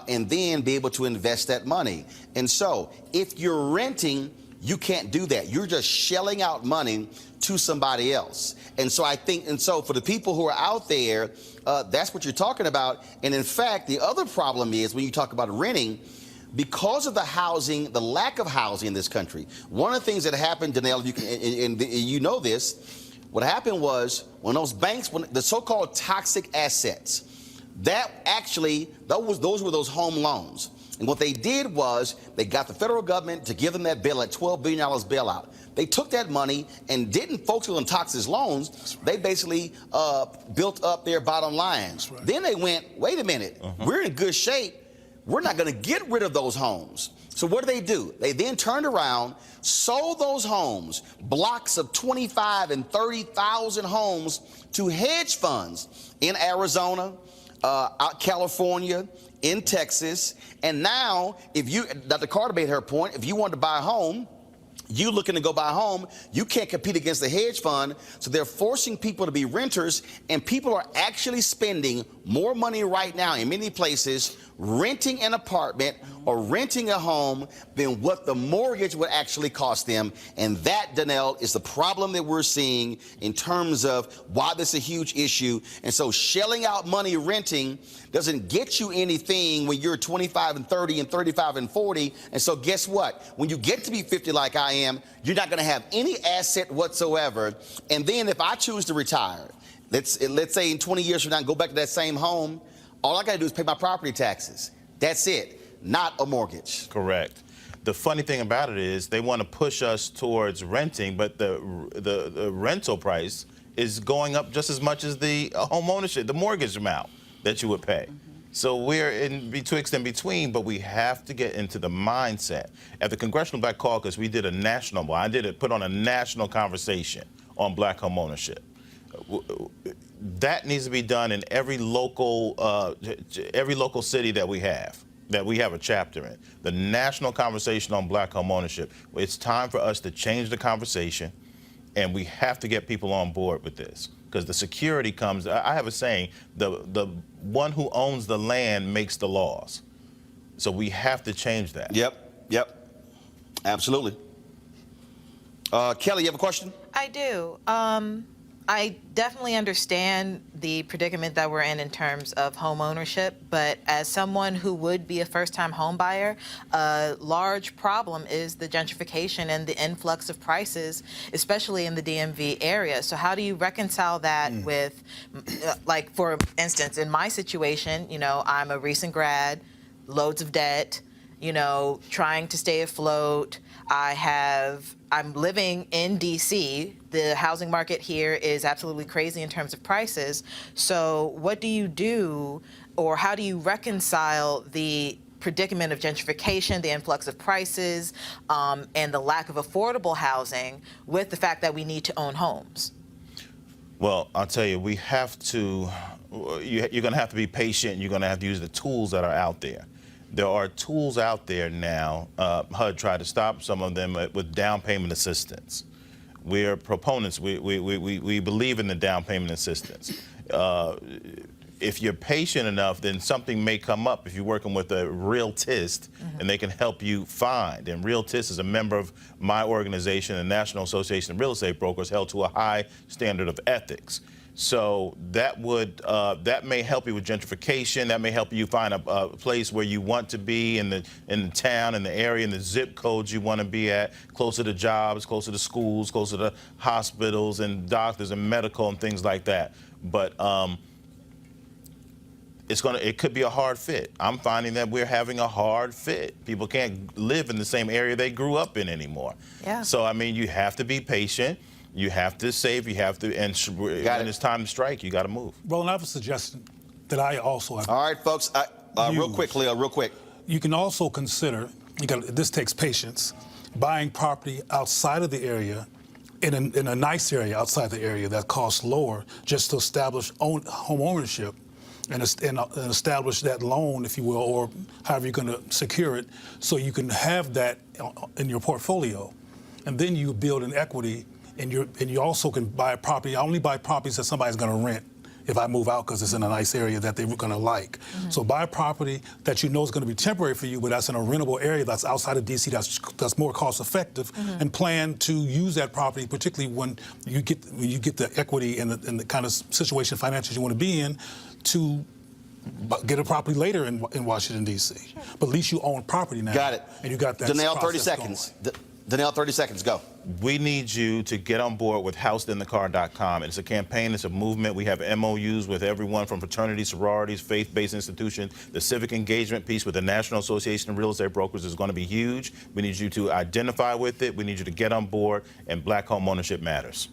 and then be able to invest that money. And so, if you're renting, you can't do that. You're just shelling out money to somebody else. And so I think, and so for the people who are out there, that's what you're talking about. And in fact, the other problem is when you talk about renting, because of the housing, the lack of housing in this country, one of the things that happened, Danelle, you know this, what happened was when those banks, when the so-called toxic assets, that actually, those were those home loans. And what they did was they got the federal government to give them that bill at $12 billion bailout. They took that money and didn't focus on toxic loans. Right. They basically built up their bottom lines. Right. Then they went, wait a minute, we're in good shape. We're not going to get rid of those homes. So what do? They then turned around, sold those homes, blocks of 25 and 30,000 homes to hedge funds in Arizona, out California, in Texas. And now, if you, Dr. Carter made her point, if you wanted to buy a home, you looking to go buy a home, you can't compete against the hedge fund, so they're forcing people to be renters, and people are actually spending more money right now in many places renting an apartment or renting a home than what the mortgage would actually cost them. And that, Danelle, is the problem that we're seeing in terms of why this is a huge issue. And so shelling out money renting doesn't get you anything when you're 25 and 30 and 35 and 40. And so guess what? When you get to be 50 like I am, you're not going to have any asset whatsoever. And then if I choose to retire, let's say in 20 years from now, go back to that same home, all I got to do is pay my property taxes. That's it, not a mortgage. Correct. The funny thing about it is they want to push us towards renting, but the rental price is going up just as much as the home ownership, the mortgage amount that you would pay. So we're in betwixt and between, but we have to get into the mindset. At the Congressional Black Caucus, we did put on a national conversation on black home ownership. That needs to be done in every local city that we have a chapter in. The national conversation on black home ownership. It's time for us to change the conversation, and we have to get people on board with this, because the security comes. I have a saying: the one who owns the land makes the laws. So we have to change that. Yep, absolutely. Kelly, you have a question? I do. I definitely understand the predicament that we're in terms of home ownership, but as someone who would be a first-time home buyer, a large problem is the gentrification and the influx of prices, especially in the DMV area. So how do you reconcile that with, like, for instance, in my situation, you know, I'm a recent grad, loads of debt, you know, trying to stay afloat. I'm living in DC. The housing market here is absolutely crazy in terms of prices. So what do you do, or how do you reconcile the predicament of gentrification, the influx of prices, and the lack of affordable housing with the fact that we need to own homes? Well, I'll tell you, we have to, you're going to have to be patient. You're going to have to use the tools that are out there. There are tools out there now. HUD tried to stop some of them with down payment assistance, we're proponents. We believe in the down payment assistance. If you're patient enough, then something may come up if you're working with a realtist, and they can help you find. And realtist is a member of my organization, the National Association of Real Estate Brokers, held to a high standard of ethics. So that would that may help you with gentrification. That may help you find a place where you want to be in the town, in the area, in the zip codes you want to be at, closer to jobs, closer to schools, closer to hospitals and doctors and medical and things like that. But it could be a hard fit. I'm finding that we're having a hard fit. People can't live in the same area they grew up in anymore. Yeah. So I mean, you have to be patient. You have to save. You have to, and when it's time to strike, you got to move. Well, and I have a suggestion that I also have. All right, folks. Real quick, Leo. Real quick. You can also consider. This takes patience. Buying property outside of the area, in a nice area outside the area that costs lower, just to establish home ownership. And establish that loan, if you will, or however you're going to secure it, so you can have that in your portfolio, and then you build an equity, and you also can buy a property. I only buy properties that somebody's going to rent if I move out because it's in a nice area that they're going to like. So buy a property that you know is going to be temporary for you, but that's in a rentable area that's outside of DC, that's more cost effective, and plan to use that property, particularly when you get the equity and the kind of situation financially you want to be in, to get a property later in Washington, D.C. Sure. But at least you own property now. Got it. And you got that. Danelle, 30 seconds. Danelle, 30 seconds. Go. We need you to get on board with HousedInTheCar.com. It's a campaign. It's a movement. We have MOUs with everyone from fraternities, sororities, faith-based institutions. The civic engagement piece with the National Association of Real Estate Brokers is going to be huge. We need you to identify with it. We need you to get on board. And black home ownership matters.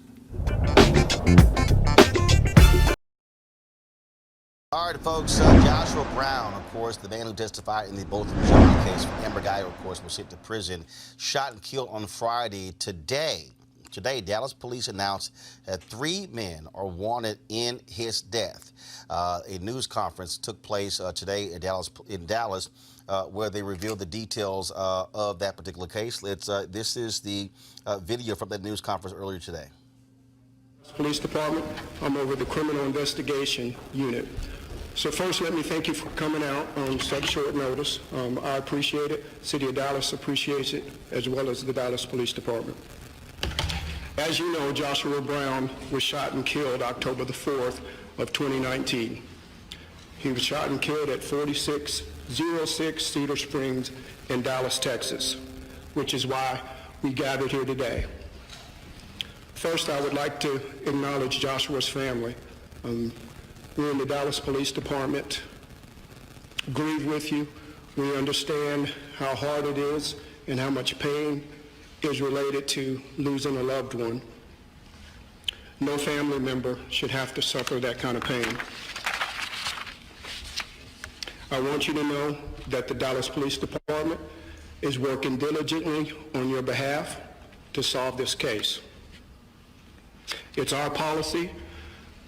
All right, folks, Joshua Brown, of course, the man who testified in the Bolton case for Amber Guy, of course, was sent to prison, shot and killed on Friday. Today, Dallas police announced that 3 men are wanted in his death. A news conference took place today in Dallas, where they revealed the details of that particular case. This is the video from that news conference earlier today. Police Department, I'm over the Criminal Investigation Unit. So first, let me thank you for coming out on such short notice. I appreciate it. City of Dallas appreciates it, as well as the Dallas Police Department. As you know, Joshua Brown was shot and killed October the 4th of 2019. He was shot and killed at 4606 Cedar Springs in Dallas, Texas, which is why we gathered here today. First, I would like to acknowledge Joshua's family. We in the Dallas Police Department grieve with you. We understand how hard it is and how much pain is related to losing a loved one. No family member should have to suffer that kind of pain. I want you to know that the Dallas Police Department is working diligently on your behalf to solve this case. It's our policy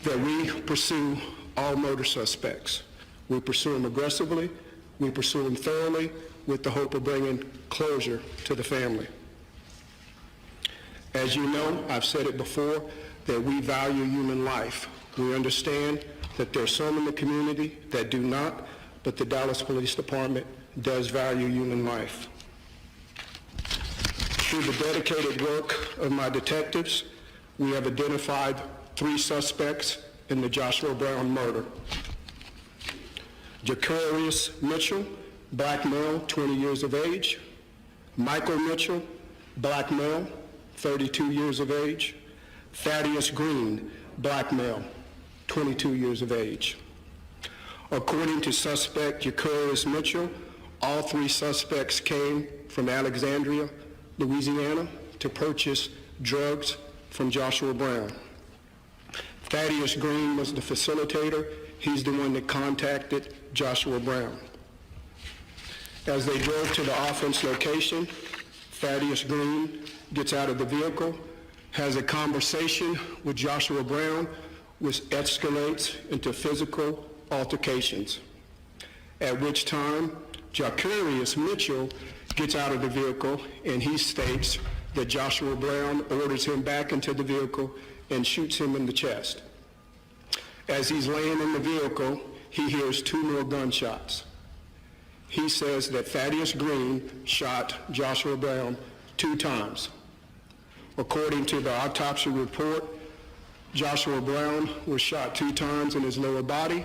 that we pursue all murder suspects. We pursue them aggressively, we pursue them thoroughly, with the hope of bringing closure to the family. As you know, I've said it before, that we value human life. We understand that there are some in the community that do not, but the Dallas Police Department does value human life. Through the dedicated work of my detectives, we have identified 3 suspects in the Joshua Brown murder. Jacarius Mitchell, black male, 20 years of age. Michael Mitchell, black male, 32 years of age. Thaddeus Green, black male, 22 years of age. According to suspect Jacarius Mitchell, all 3 suspects came from Alexandria, Louisiana, to purchase drugs from Joshua Brown. Thaddeus Green was the facilitator. He's the one that contacted Joshua Brown. As they drove to the offense location, Thaddeus Green gets out of the vehicle, has a conversation with Joshua Brown, which escalates into physical altercations, at which time Jacarius Mitchell gets out of the vehicle and he states that Joshua Brown orders him back into the vehicle and shoots him in the chest. As he's laying in the vehicle, he hears 2 more gunshots. He says that Thaddeus Green shot Joshua Brown 2 times. According to the autopsy report, Joshua Brown was shot 2 times in his lower body.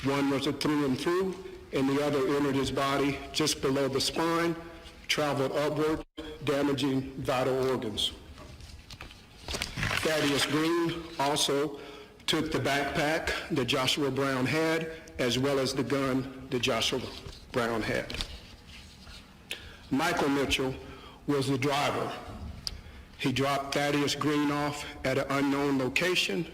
One was a through and through, and the other entered his body just below the spine, traveled upward, damaging vital organs. Thaddeus Green also took the backpack that Joshua Brown had, as well as the gun that Joshua Brown had. Michael Mitchell was the driver. He dropped Thaddeus Green off at an unknown location,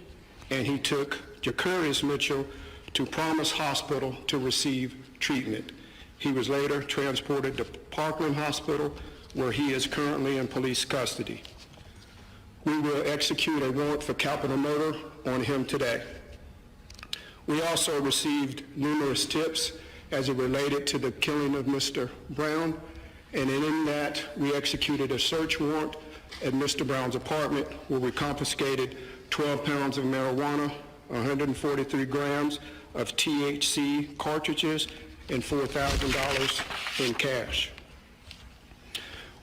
and he took Jacarius Mitchell to Promise Hospital to receive treatment. He was later transported to Parkland Hospital, where he is currently in police custody. We will execute a warrant for capital murder on him today. We also received numerous tips as it related to the killing of Mr. Brown, and in that we executed a search warrant at Mr. Brown's apartment, where we confiscated 12 pounds of marijuana, 143 grams of THC cartridges, and $4,000 in cash.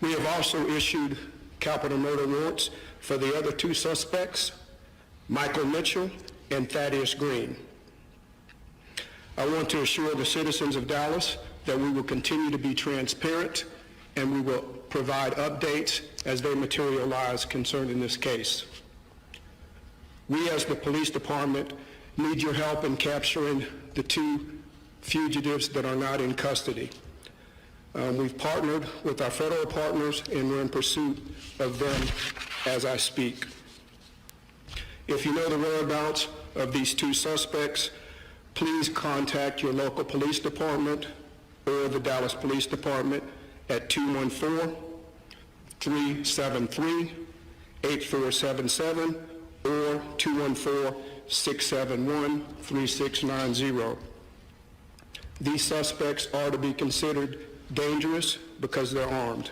We have also issued capital murder warrants for the other 2 suspects, Michael Mitchell and Thaddeus Green. I want to assure the citizens of Dallas that we will continue to be transparent, and we will provide updates as they materialize concerning this case. We, as the police department, need your help in capturing the 2 fugitives that are not in custody. We've partnered with our federal partners, and we're in pursuit of them as I speak. If you know the whereabouts of these 2 suspects, please contact your local police department or the Dallas Police Department at 214-373-8477 or 214-671-3690. These suspects are to be considered dangerous because they're armed.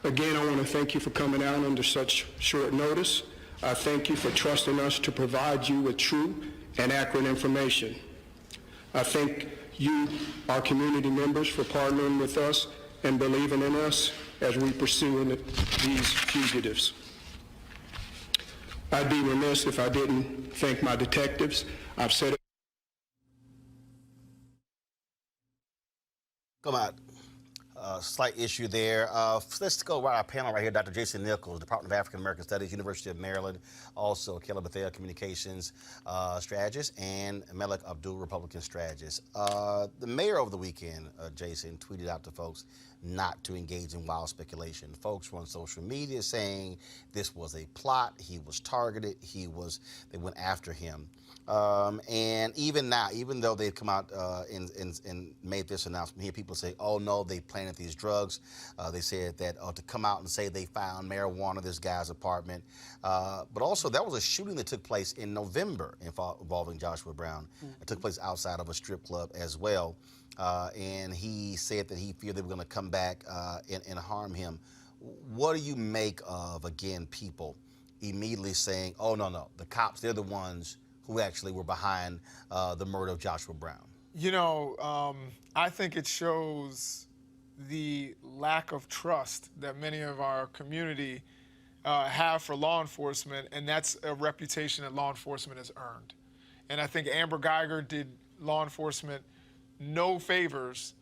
Again, I want to thank you for coming out under such short notice. I thank you for trusting us to provide you with true and accurate information. I thank you, our community members, for partnering with us and believing in us as we pursue these fugitives. I'd be remiss if I didn't thank my detectives. I've said it. Come on. Slight issue there. Let's go right our panel right here. Dr. Jason Nichols, Department of African American Studies, University of Maryland. Also, Kelly Bethea, Communications Strategist, and Malik Abdul, Republican Strategist. The mayor over the weekend, Jason, tweeted out to folks not to engage in wild speculation. Folks were on social media saying this was a plot. He was targeted. They went after him. And even now, even though they've come out and made this announcement, here people say, oh no, they planted these drugs. They said that to come out and say they found marijuana in this guy's apartment. But also that was a shooting that took place in November involving Joshua Brown. It took place outside of a strip club as well. And he said that he feared they were going to come back and harm him. What do you make of, again, people immediately saying, oh no, the cops, they're the ones who actually were behind the murder of Joshua Brown? You know, I think it shows the lack of trust that many of our community have for law enforcement, and that's a reputation that law enforcement has earned. And I think Amber Geiger did law enforcement no favors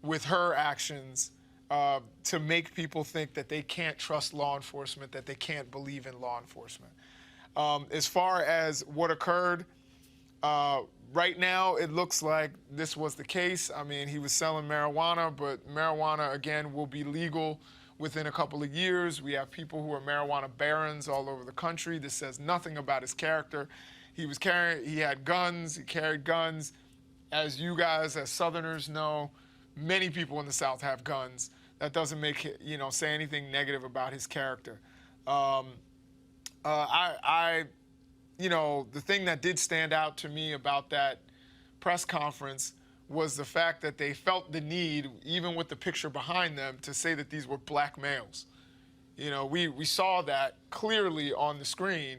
with her actions to make people think that they can't trust law enforcement, that they can't believe in law enforcement. As far as what occurred, right now it looks like this was the case. I mean, he was selling marijuana, but marijuana, again, will be legal within a couple of years. We have people who are marijuana barons all over the country. This says nothing about his character. He had guns, he carried guns. As you guys, as Southerners know, many people in the South have guns. That doesn't make it, say anything negative about his character. The thing that did stand out to me about that press conference was the fact that they felt the need, even with the picture behind them, to say that these were black males. You know, we saw that clearly on the screen,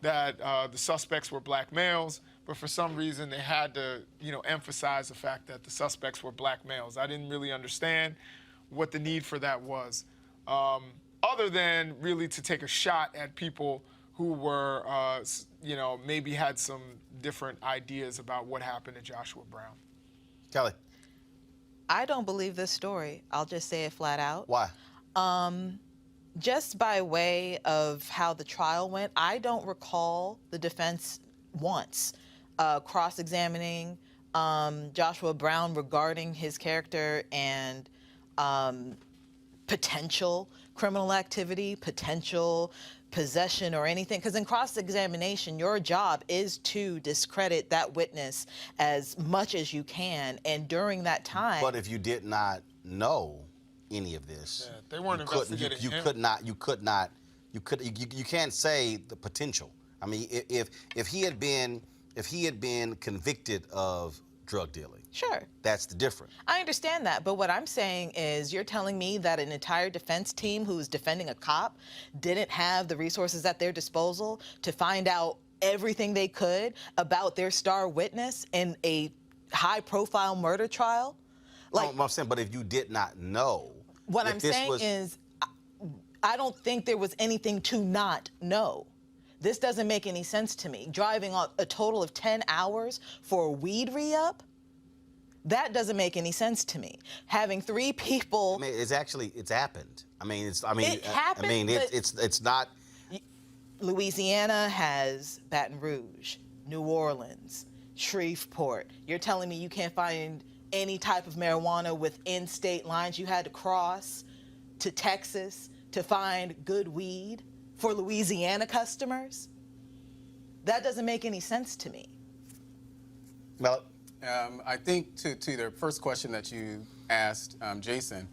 that the suspects were black males, but for some reason they had to, you know, emphasize the fact that the suspects were black males. I didn't really understand what the need for that was, other than really to take a shot at people who were, you know, maybe had some different ideas about what happened to Joshua Brown. Kelly. I don't believe this story. I'll just say it flat out. Why? Just by way of how the trial went, I don't recall the defense once cross-examining Joshua Brown regarding his character and potential criminal activity, potential possession or anything. Because in cross-examination, your job is to discredit that witness as much as you can. And during that time... But if you did not know any of this, they weren't investigating him. You can't say the potential. I mean, if he had been convicted of drug dealing, sure, that's the difference. I understand that, but what I'm saying is you're telling me that an entire defense team who's defending a cop didn't have the resources at their disposal to find out everything they could about their star witness in a high-profile murder trial? Like, no, I'm saying, but if you did not know, what I'm saying is, I don't think there was anything to not know. This doesn't make any sense to me. Driving a total of 10 hours for a weed re-up, that doesn't make any sense to me. Having 3 people... I mean, it's happened. It happened, it's not... Louisiana has Baton Rouge, New Orleans, Shreveport. You're telling me you can't find any type of marijuana within state lines? You had to cross to Texas to find good weed for Louisiana customers? That doesn't make any sense to me. Well, I think to the first question that you asked, Jason,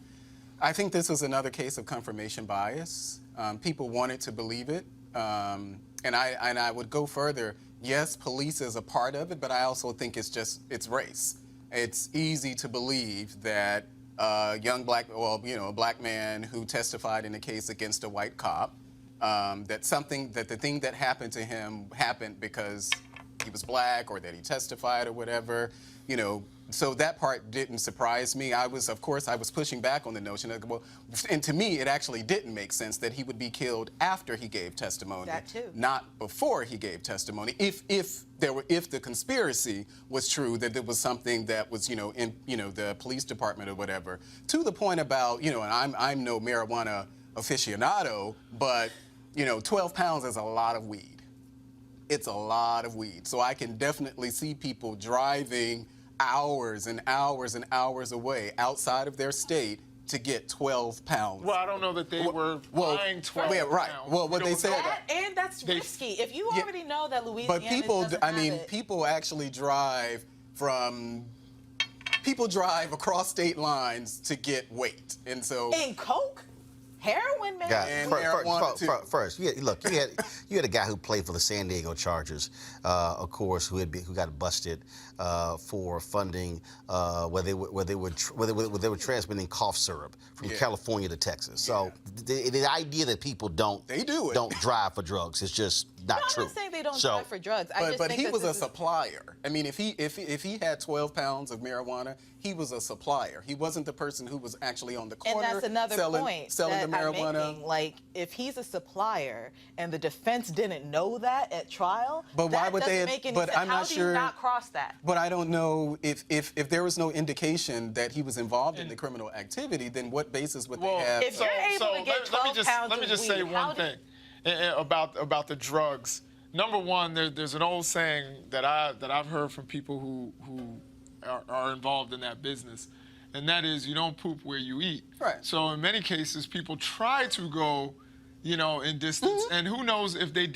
I think this was another case of confirmation bias. People wanted to believe it, and I would go further. Yes, police is a part of it, but I also think it's race. It's easy to believe that a black man who testified in a case against a white cop, that the thing that happened to him happened because he was black or that he testified or whatever, you know. So that part didn't surprise me. Of course, I was pushing back on the notion of, well, and to me, it actually didn't make sense that he would be killed after he gave testimony, that too, not before he gave testimony. If the conspiracy was true, that there was something that was, in the police department or whatever. To the point about, and I'm no marijuana aficionado, but 12 pounds is a lot of weed. It's a lot of weed. So I can definitely see people driving hours and hours and hours away outside of their state to get 12 pounds. Well, I don't know that they were buying 12 pounds. Right. Well, what they said... And that's risky. If you already know that Louisiana people actually drive across state lines to get weight. And so... And coke? Heroin, man. First, you had a guy who played for the San Diego Chargers, of course, who got busted for funding where they were transmitting cough syrup from California to Texas. So the idea that people don't drive for drugs is just not true. I'm not saying they don't drive for drugs. But he was a supplier. I mean, if he had 12 pounds of marijuana, he was a supplier. He wasn't the person who was actually on the corner and that's another point selling the marijuana. I'm making. Like, if he's a supplier and the defense didn't know that at trial, but why would they? Make any but sense. I'm How not do sure. You not cross that? But I don't know if there was no indication that he was involved in the criminal activity. Then what basis would they have? If you're able to get 12 pounds let me just say one thing about the drugs. Number one, there's an old saying that I've heard from people who are involved in that business, and that is you don't poop where you eat. Right. So in many cases, people try to go, in distance, and who knows if they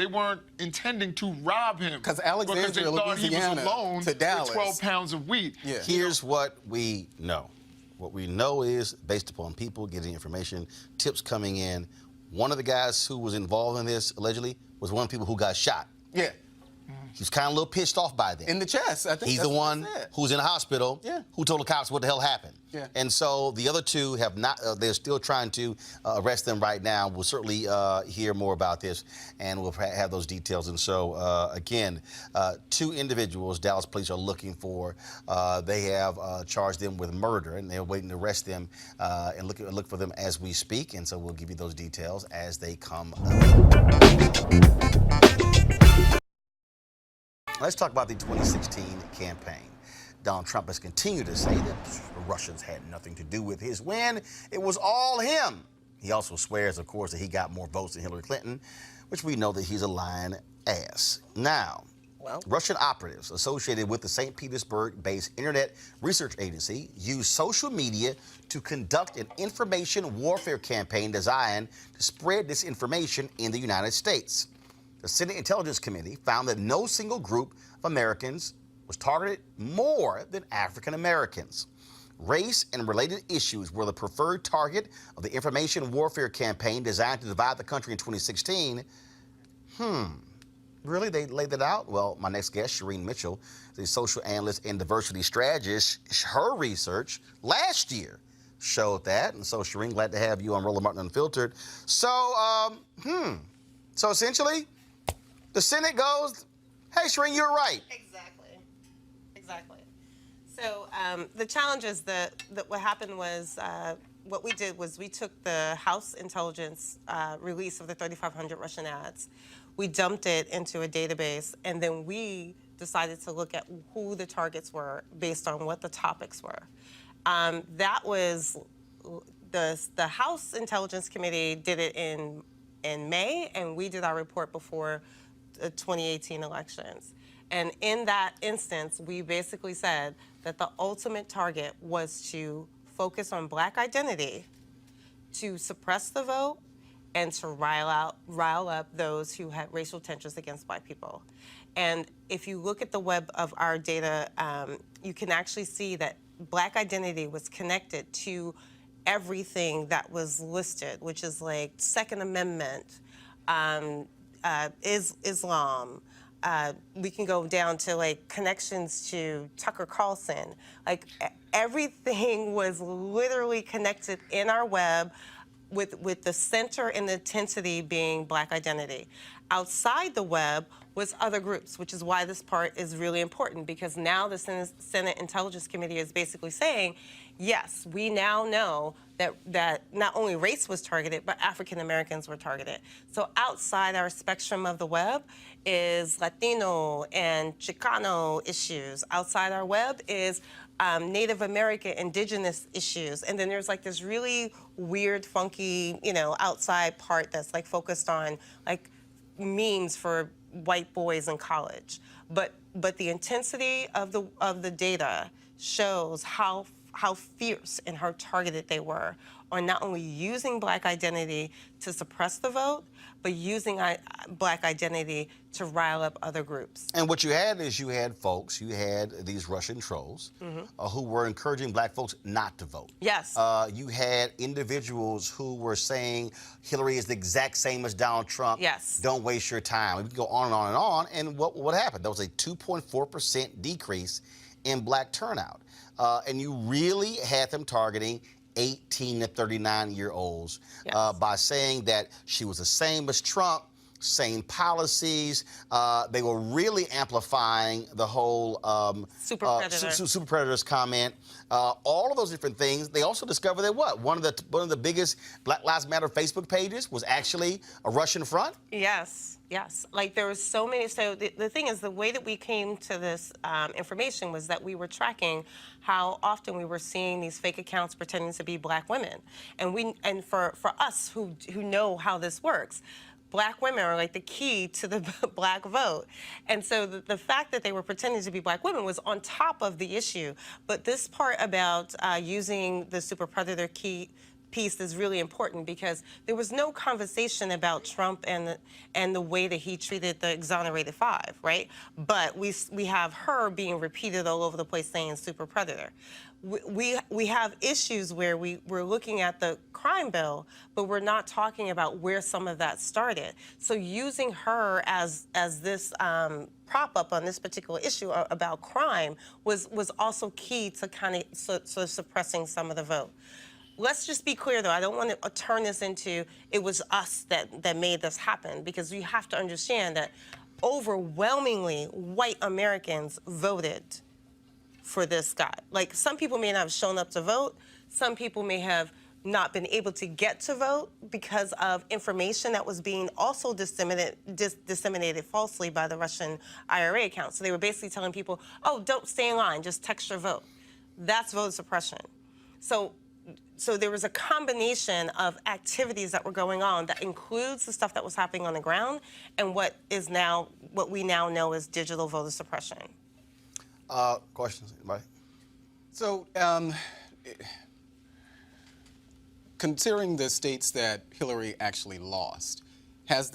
weren't intending to rob him. Because Alexandria, they thought Louisiana, he was alone to Dallas. with 12 pounds of weed. Yeah. Here's what we know. What we know is, based upon people getting information, tips coming in, one of the guys who was involved in this, allegedly, was one of the people who got shot. Yeah. He was kind of a little pissed off by that. In the chest, I think He's that's the what one he said. who's in the hospital who told the cops what the hell happened. Yeah. And so the other two have not, they're still trying to arrest them right now. We'll certainly hear more about this, and we'll have those details. And so, again, two individuals Dallas police are looking for. They have charged them with murder, and they're waiting to arrest them and look for them as we speak. And so we'll give you those details as they come up. Let's talk about the 2016 campaign. Donald Trump has continued to say that the Russians had nothing to do with his win. It was all him. He also swears, of course, that he got more votes than Hillary Clinton, which we know that he's a lying ass. Now, Russian operatives associated with the St. Petersburg-based internet research agency used social media to conduct an information warfare campaign designed to spread disinformation in the United States. The Senate Intelligence Committee found that no single group of Americans was targeted more than African Americans. Race and related issues were the preferred target of the information warfare campaign designed to divide the country in 2016. Really? They laid that out? Well, my next guest, Shireen Mitchell, the social analyst and diversity strategist, her research last year showed that. And so, Shireen, glad to have you on Roland Martin Unfiltered. So, so essentially, the Senate goes, hey, Shireen, you're right. Exactly. So the challenge is that what happened was what we did was we took the House intelligence release of the 3,500 Russian ads. We dumped it into a database, and then we decided to look at who the targets were based on what the topics were. That was the House Intelligence Committee did it in May, and we did our report before the 2018 elections. And in that instance, we basically said that the ultimate target was to focus on Black identity, to suppress the vote, and to rile up those who had racial tensions against Black people. And if you look at the web of our data, you can actually see that Black identity was connected to everything that was listed, which is like Second Amendment, Islam. We can go down to like connections to Tucker Carlson. Like everything was literally connected in our web with the center and the intensity being Black identity. Outside the web was other groups, which is why this part is really important, because now the Senate Intelligence Committee is basically saying, yes, we now know that not only race was targeted, but African Americans were targeted. So outside our spectrum of the web is Latino and Chicano issues. Outside our web is Native American, indigenous issues. And then there's like this really weird, funky, outside part that's like focused on like memes for white boys in college. But the intensity of the data shows how fierce and how targeted they were on not only using Black identity to suppress the vote, but using Black identity to rile up other groups. And what you had is you had these Russian trolls who were encouraging Black folks not to vote. Yes. You had individuals who were saying Hillary is the exact same as Donald Trump. Yes. Don't waste your time. We can go on and on and on. And what happened? There was a 2.4% decrease in Black turnout. And you really had them targeting 18 to 39-year-olds by saying that she was the same as Trump, same policies. They were really amplifying the whole super predators comment. All of those different things. They also discovered that one of the biggest Black Lives Matter Facebook pages was actually a Russian front. Yes. Like there was so many. So the thing is, the way that we came to this information was that we were tracking how often we were seeing these fake accounts pretending to be Black women, and for us who know how this works, Black women are like the key to the Black vote. And so the fact that they were pretending to be Black women was on top of the issue. But this part about using the super predator piece is really important, because there was no conversation about Trump and the way that he treated the exonerated five, right? But we have her being repeated all over the place saying super predator. We have issues where we're looking at the crime bill, but we're not talking about where some of that started. So using her as this prop up on this particular issue about crime was also key to kind of sort of suppressing some of the vote. Let's just be clear, though. I don't want to turn this into it was us that made this happen, because you have to understand that overwhelmingly white Americans voted for this guy. Like, some people may not have shown up to vote. Some people may have not been able to get to vote because of information that was being also disseminated falsely by the Russian IRA account. So they were basically telling people, oh, don't stay in line, just text your vote. That's voter suppression. So there was a combination of activities that were going on that includes the stuff that was happening on the ground and what we now know as digital voter suppression. Questions, anybody? So, considering the states that Hillary actually lost, is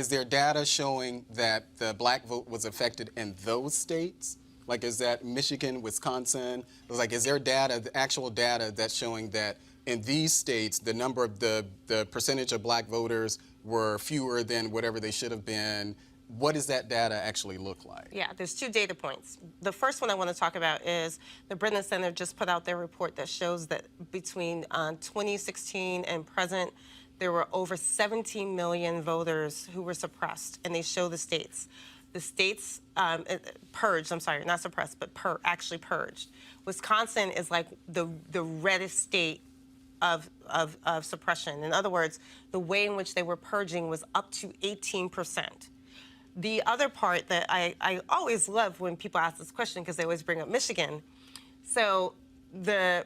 there data showing that the black vote was affected in those states? Like, is that Michigan, Wisconsin? Like, is there data, the actual data that's showing that in these states, the number of the percentage of black voters were fewer than whatever they should have been? What does that data actually look like? Yeah, there's 2 data points. The first one I want to talk about is the Bryant Center just put out their report that shows that between 2016 and present, there were over 17 million voters who were suppressed, and they show the states. The states purged, I'm sorry, not suppressed, but actually purged. Wisconsin is like the reddest state of suppression. In other words, the way in which they were purging was up to 18%. The other part that I always love when people ask this question, because they always bring up Michigan. So the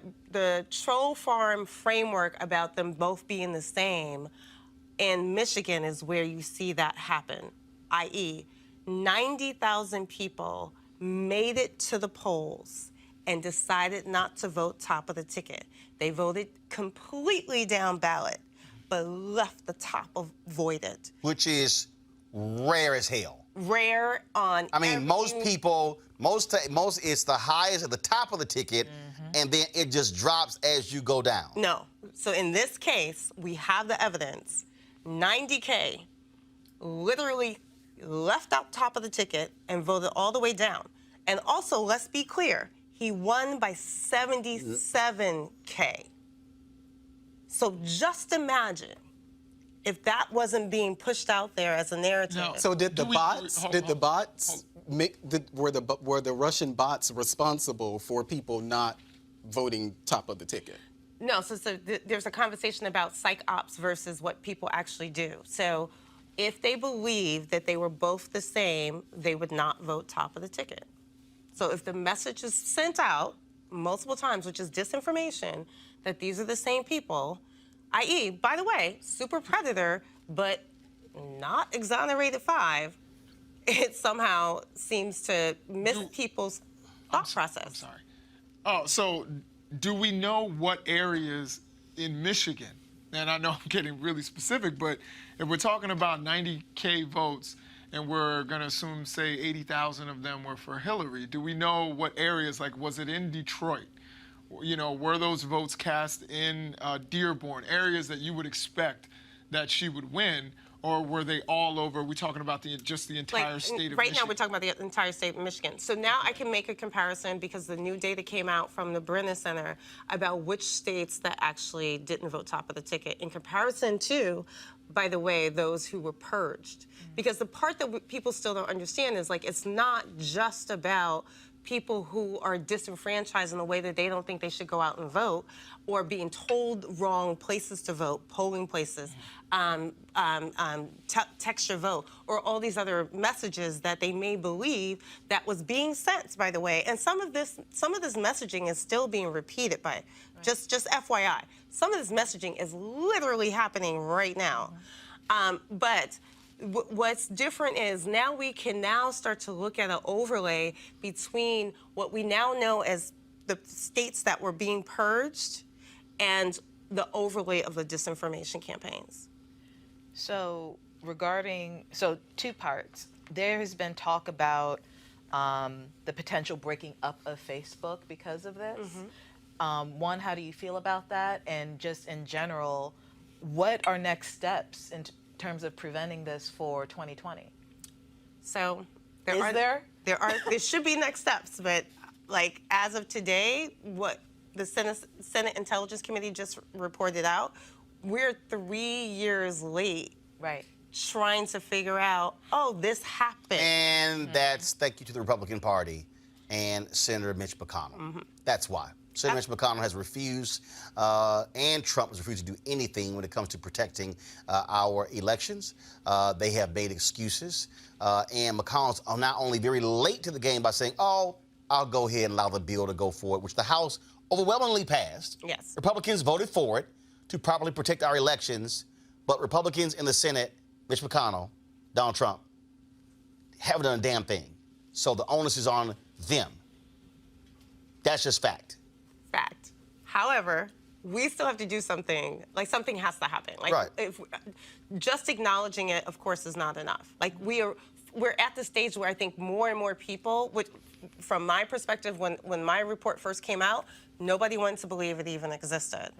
troll farm framework about them both being the same in Michigan is where you see that happen, i.e., 90,000 people made it to the polls and decided not to vote top of the ticket. They voted completely down ballot, but left the top voided. Which is rare as hell. Rare on. I mean, most people, most it's the highest at the top of the ticket, and then it just drops as you go down. No. So in this case, we have the evidence. 90K literally left out top of the ticket and voted all the way down. And also, let's be clear, he won by 77K. So just imagine if that wasn't being pushed out there as a narrative. No. So did the bots were the Russian bots responsible for people not voting top of the ticket? No, so there's a conversation about psych ops versus what people actually do. So if they believed that they were both the same, they would not vote top of the ticket. So if the message is sent out multiple times, which is disinformation, that these are the same people, i.e., by the way, super predator, but not exonerated 5, it somehow seems to miss people's thought process. I'm sorry. Oh, so do we know what areas in Michigan? And I know I'm getting really specific, but if we're talking about 90K votes and we're going to assume, say, 80,000 of them were for Hillary, do we know what areas, like was it in Detroit? You know, were those votes cast in Dearborn, areas that you would expect that she would win, or were they all over? We're talking about just the entire state of right Michigan. Now we're talking about the entire state of Michigan. So now I can make a comparison because the new data came out from the Bryant Center about which states that actually didn't vote top of the ticket in comparison to, by the way, those who were purged. Because the part that people still don't understand is, like, it's not just about people who are disenfranchised in a way that they don't think they should go out and vote, or being told wrong places to vote, polling places, text your vote, or all these other messages that they may believe that was being sent, by the way. And some of this messaging is still being repeated by, just FYI, some of this messaging is literally happening right now. But what's different is now we can now start to look at an overlay between what we now know as the states that were being purged and the overlay of the disinformation campaigns. So so 2 parts. There has been talk about the potential breaking up of Facebook because of this. One, how do you feel about that? And just in general, what are next steps in terms of preventing this for 2020? So There should be next steps, but like as of today, what the Senate Intelligence Committee just reported out, we're 3 years late. Right. Trying to figure out, oh, this happened. And that's thank you to the Republican Party and Senator Mitch McConnell. That's why. Senator Mitch McConnell has refused, and Trump has refused to do anything when it comes to protecting our elections. They have made excuses, and McConnell's not only very late to the game by saying, oh, I'll go ahead and allow the bill to go forward, which the House overwhelmingly passed. Yes. Republicans voted for it to properly protect our elections, but Republicans in the Senate, Mitch McConnell, Donald Trump, haven't done a damn thing. So the onus is on them. That's just fact. Fact. However, we still have to do something. Like, something has to happen. Like, right. If just acknowledging it, of course, is not enough. Like, we're at the stage where I think more and more people, which, from my perspective, when my report first came out, nobody wanted to believe it even existed.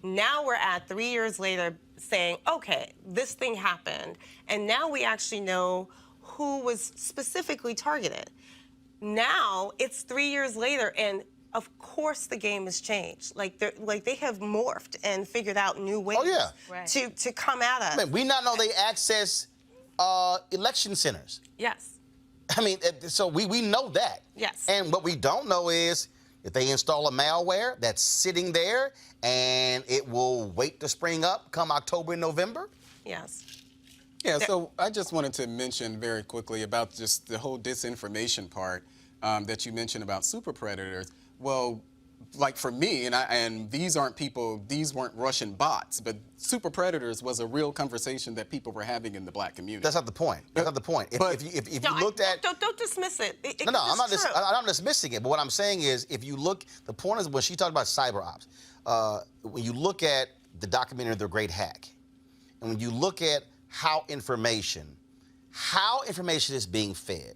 Now we're at 3 years later saying, okay, this thing happened, and now we actually know who was specifically targeted. Now it's 3 years later, and of course the game has changed. Like they have morphed and figured out new ways to come at us. Man, we not know they access election centers. Yes. I mean, so we know that. Yes. And what we don't know is if they install a malware that's sitting there and it will wait to spring up come October and November. Yes. Yeah, so I just wanted to mention very quickly about just the whole disinformation part that you mentioned about super predators. Well, like for me, and these aren't people, these weren't Russian bots, but super predators was a real conversation that people were having in the black community. That's not the point. That's not the point. If you looked at... Don't dismiss it. No, I'm not dismissing it. But what I'm saying is, if you look, the point is when she talked about cyber ops, when you look at the documentary The Great Hack, and when you look at how information is being fed,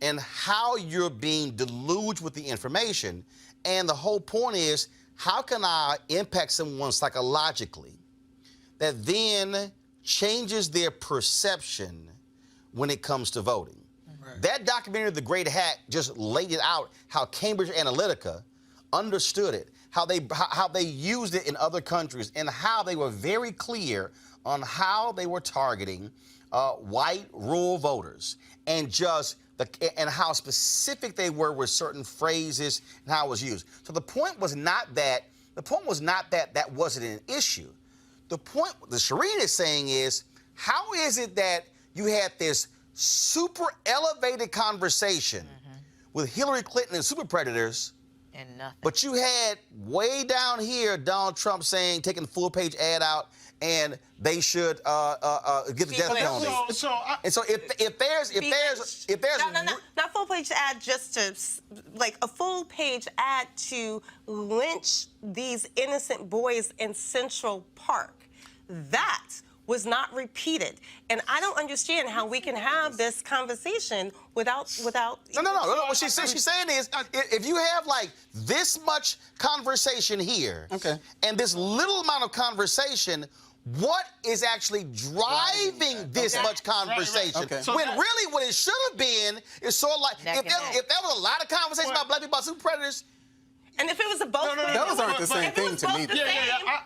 and how you're being deluged with the information, and the whole point is, how can I impact someone psychologically that then changes their perception when it comes to voting? That documentary, The Great Hack, just laid it out, how Cambridge Analytica understood it, how they used it in other countries, and how they were very clear on how they were targeting white rural voters, and and how specific they were with certain phrases and how it was used. So the point was not that that wasn't an issue. The point that Shireen is saying is, how is it that you had this super elevated conversation with Hillary Clinton and super predators, and nothing, but you had way down here Donald Trump saying, taking the full page ad out, and they should get the death penalty. So if there's not full page ad, just to like a full page ad to lynch these innocent boys in Central Park, that was not repeated, and I don't understand how we can have this conversation without. No. What she's saying is, if you have like this much conversation here, and this little amount of conversation, what is actually driving this much conversation? When really what it should have been is sort of like, if there was a lot of conversation about black people, about super predators. And if it was a both, those aren't the same thing to me.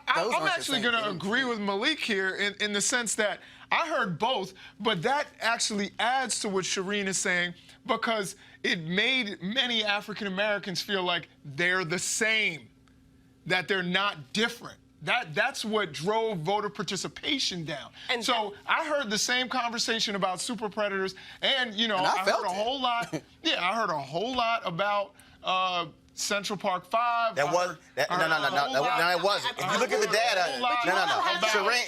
I'm actually going to agree with Malik here in the sense that I heard both, but that actually adds to what Shireen is saying, because it made many African Americans feel like they're the same, that they're not different. That's what drove voter participation down. And so I heard the same conversation about super predators, and I heard a whole lot. I heard a whole lot about Central Park 5. That wasn't. No, it wasn't. If you look at the data,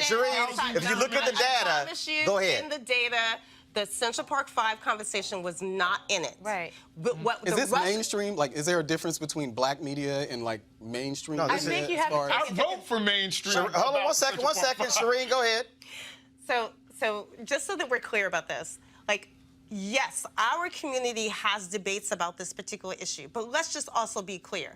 Shireen, if you look at the data, go ahead. In the data, the Central Park 5 conversation was not in it. Right. But is this mainstream? Like, is there a difference between black media and like mainstream? No, I think you have to. I vote for mainstream. Hold on one second, Shireen, go ahead. So just so that we're clear about this, like, yes, our community has debates about this particular issue, but let's just also be clear.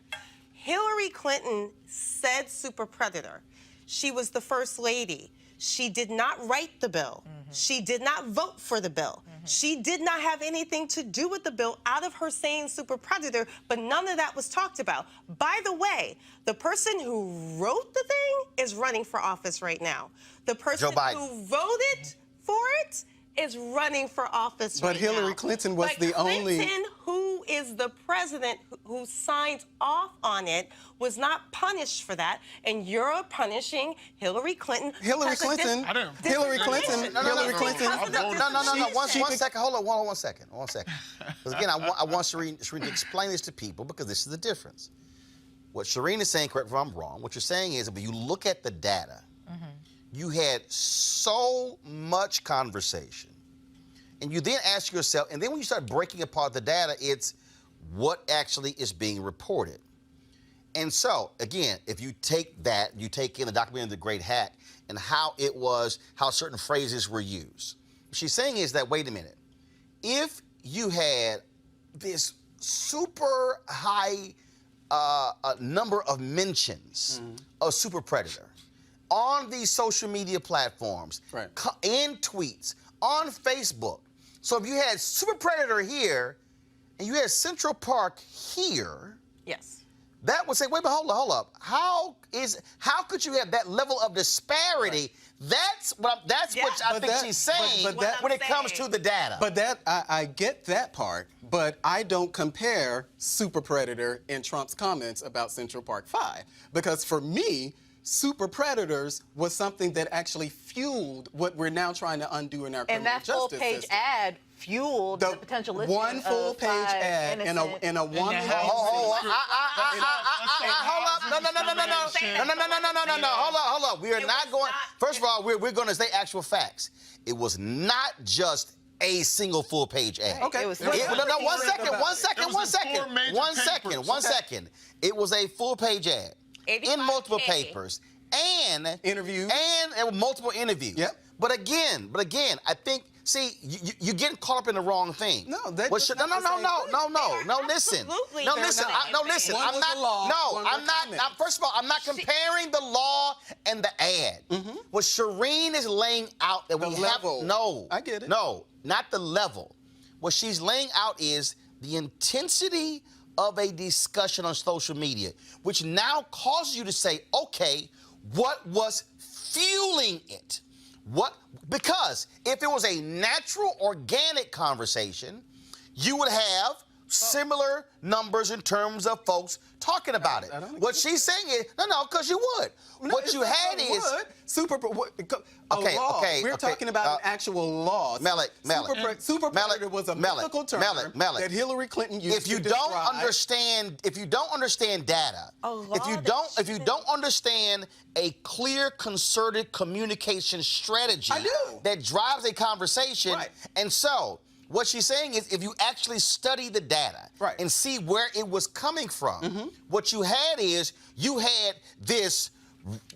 Hillary Clinton said super predator. She was the first lady. She did not write the bill. She did not vote for the bill. She did not have anything to do with the bill out of her saying super predator, but none of that was talked about. By the way, the person who wrote the thing is running for office right now. The person who voted for it is running for office right now. But Hillary Clinton was the only... Clinton, who is the president who signed off on it, was not punished for that, and you're punishing Hillary Clinton. Hillary Clinton. Hillary Clinton. No. One second. Hold on. One second. Because again, I want Shireen to explain this to people because this is the difference. What Shireen is saying, correct me if I'm wrong, what you're saying is when you look at the data, you had so much conversation. And you then ask yourself, and then when you start breaking apart the data, it's what actually is being reported. And so, again, if you take that, you take in the documentary The Great Hack and how certain phrases were used. What she's saying is that, wait a minute, if you had this super high number of mentions of super predator on these social media platforms, in tweets, on Facebook. So if you had super predator here and you had Central Park here, yes, that would say, wait, but hold up. How could you have that level of disparity? That's what I think she's saying when it comes to the data. But I get that part, but I don't compare super predator and Trump's comments about Central Park 5. Because for me, super predators was something that actually fueled what we're now trying to undo in our criminal justice system. And that full-page ad fueled the potential listing one full-page ad in a one. Hold up. We are not going. First of all, we're going to say actual facts. It was not just a single full-page ad. Okay. One second. It was a full-page ad. In multiple papers and interviews and multiple interviews. Yep. But again, I think you're getting caught up in the wrong thing. No, Listen. Listen. I'm not. First of all, I'm not comparing the law and the ad. What Shireen is laying out that we have. No, I get it. No, not the level. What she's laying out is the intensity of a discussion on social media, which now causes you to say, okay, what was fueling it? Because if it was a natural, organic conversation, you would have similar numbers in terms of folks talking about it. What she's saying is, because you would. What you had is We're talking about an actual law. Super predator was a mythical term that Hillary Clinton used to describe. If you don't understand data, if you don't understand a clear, concerted communication strategy that drives a conversation, and so. What she's saying is if you actually study the data and see where it was coming from, what you had is you had this...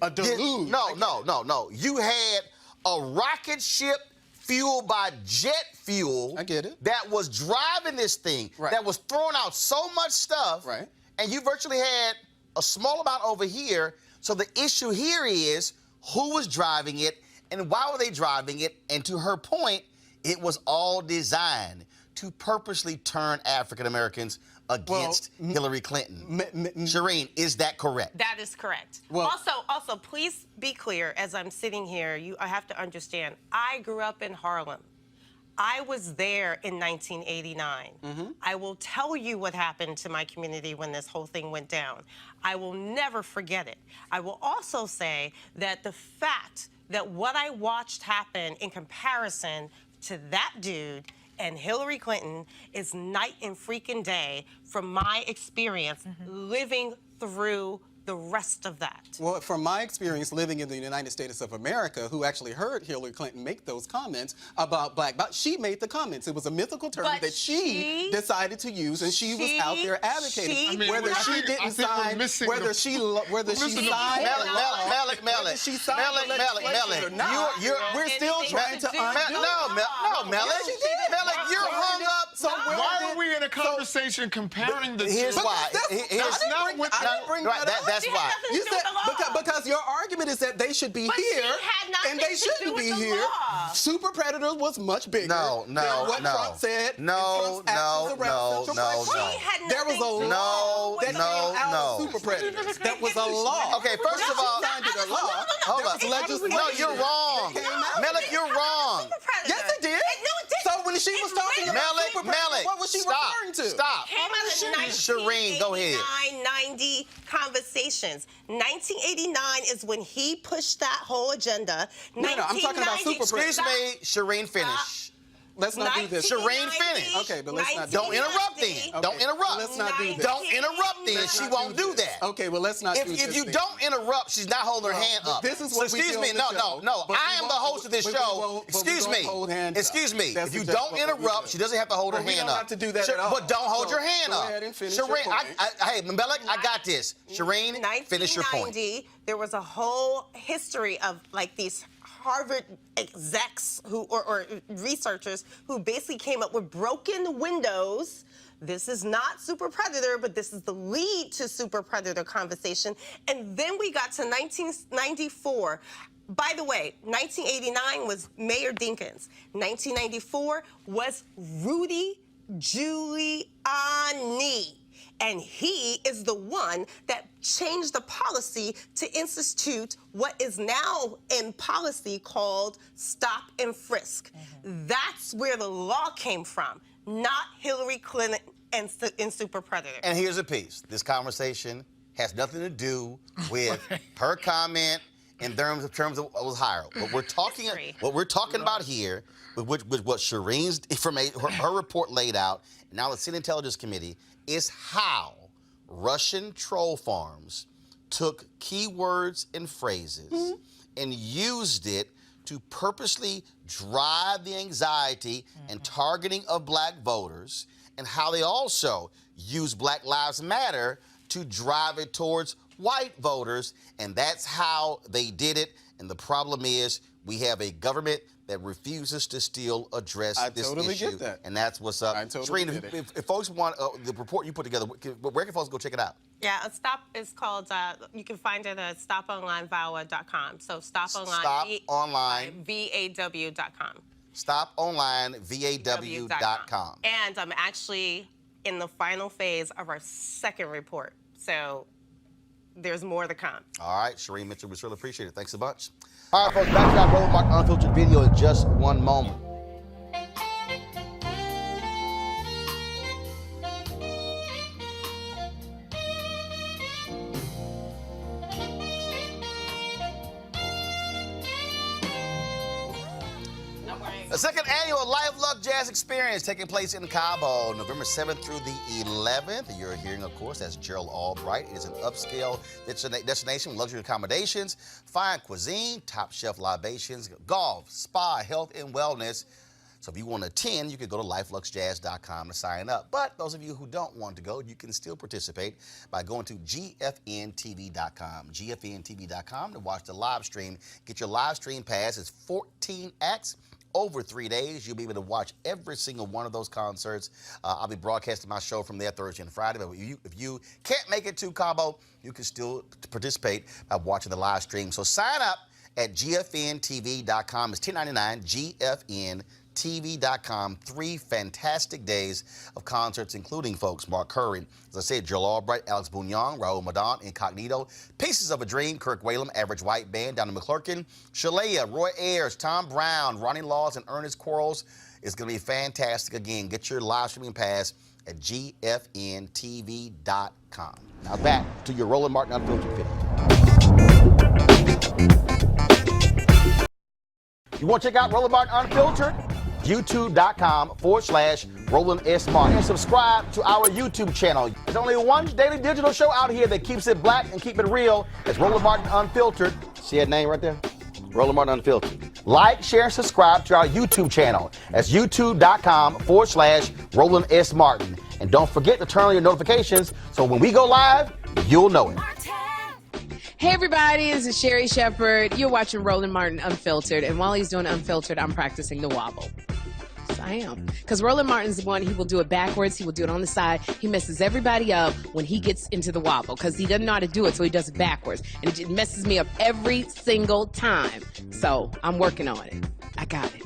A deluge. No. You had a rocket ship fueled by jet fuel. I get it. That was driving this thing, that was throwing out so much stuff, and you virtually had a small amount over here. So the issue here is who was driving it and why were they driving it? And to her point, it was all designed to purposely turn African Americans against Hillary Clinton. Shireen, is that correct? That is correct. Also, please be clear, as I'm sitting here, I have to understand, I grew up in Harlem. I was there in 1989. I will tell you what happened to my community when this whole thing went down. I will never forget it. I will also say that the fact that what I watched happen in comparison to that dude and Hillary Clinton is night and freaking day from my experience living through the rest of that. Well, from my experience living in the United States of America, who actually heard Hillary Clinton make those comments about black, she made the comments. It was a mythical term that she decided to use, and she was out there advocating. Whether she didn't sign, whether she signed, Malik, we're still trying to undo. No, Malik, you're hung up. So why are we in a conversation comparing the two? Here's why. That's not what that's why. You said because your argument is that they should be here and they shouldn't be here. Super Predator was much bigger than what Trump said. There was a law that came out of Super Predators. That was a law. Okay, first of all, hold on. No, you're wrong. Melik, you're wrong. Yes, it did. So when she was talking about Super Predator, what was she referring to? Stop. Came out of Shireen, go ahead. 90 conversations. 1989 is when he pushed that whole agenda. No, I'm talking about Super Predator. Excuse me, Shireen, finish. Let's not do this. Shireen, finish. Okay, but let's not do Don't interrupt then. Okay, Don't interrupt. Let's not do this. Don't interrupt then. She won't do that. Okay, well, let's not do this. If you don't interrupt, she's not holding her hand up. This is what we do on the show. No. I am the host of this show. Excuse me. If you don't interrupt, she doesn't have to hold her hand up. We don't have to do that at all. But don't hold your hand up. Go ahead and finish your Shireen, point. hey, Melik, I got this. Shireen, finish your point. 1990, there was a whole history of like these Harvard execs or researchers who basically came up with broken windows. This is not Super Predator, but this is the lead to Super Predator conversation. And then we got to 1994. By the way, 1989 was Mayor Dinkins. 1994 was Rudy Giuliani. And he is the one that changed the policy to institute what is now in policy called stop and frisk. That's where the law came from, not Hillary Clinton and Super Predator. And here's a piece. This conversation has nothing to do with her comment in terms of what was higher. What we're talking about here, with what Shireen's information, her report laid out, and now the Senate Intelligence Committee, is how Russian troll farms took keywords and phrases and used it to purposely drive the anxiety and targeting of black voters, and how they also use Black Lives Matter to drive it towards white voters, and that's how they did it. And the problem is we have a government that refuses to still address this issue. I totally get that. And that's what's up. I totally Shireen, get it. If folks want the report you put together, where can folks go check it out? Yeah, Stop is called, you can find it at stoponlinevawa.com. So stoponlinevaw.com. Stoponlinevaw.com. And I'm actually in the final phase of our second report. So there's more to come. All right, Shireen Mitchell, we really appreciate it. Thanks a bunch. All right, folks, back to our Roland Martin Unfiltered video in just one moment. The second annual Life Luxe Jazz Experience taking place in Cabo, November 7th through the 11th. You're hearing, of course, that's Gerald Albright. It is an upscale destination with luxury accommodations, fine cuisine, top shelf libations, golf, spa, health, and wellness. So if you want to attend, you can go to lifeluxejazz.com to sign up. But those of you who don't want to go, you can still participate by going to gfntv.com. gfntv.com to watch the live stream. Get your live stream pass. It's 14 acts. Over 3 days, you'll be able to watch every single one of those concerts. I'll be broadcasting my show from there Thursday and Friday. But if you can't make it to Cabo, you can still participate by watching the live stream. So sign up at gfntv.com. It's $10.99, gfntv.com. 3 fantastic days of concerts, including, folks, Mark Curry, as I said, Joel Albright, Alex Bouillon, Raul Madon, Incognito, Pieces of a Dream, Kirk Whalum, Average White Band, Donna McClurkin, Shalea, Roy Ayers, Tom Brown, Ronnie Laws, and Ernest Quarles. It's going to be fantastic. Again, get your live streaming pass at gfntv.com. Now back to your Roland Martin Unfiltered video. You want to check out Roland Martin Unfiltered? YouTube.com/Roland S. Martin. And subscribe to our YouTube channel. There's only one daily digital show out here that keeps it black and keep it real. It's Roland Martin Unfiltered. See that name right there? Roland Martin Unfiltered. Like, share, and subscribe to our YouTube channel. That's YouTube.com/Roland S. Martin. And don't forget to turn on your notifications so when we go live, you'll know it. Hey everybody, this is Sherry Shepherd. You're watching Roland Martin Unfiltered, and while he's doing Unfiltered, I'm practicing the wobble. I am. Because Roland Martin's the one, he will do it backwards, he will do it on the side. He messes everybody up when he gets into the wobble because he doesn't know how to do it, so he does it backwards. And it messes me up every single time. So I'm working on it. I got it.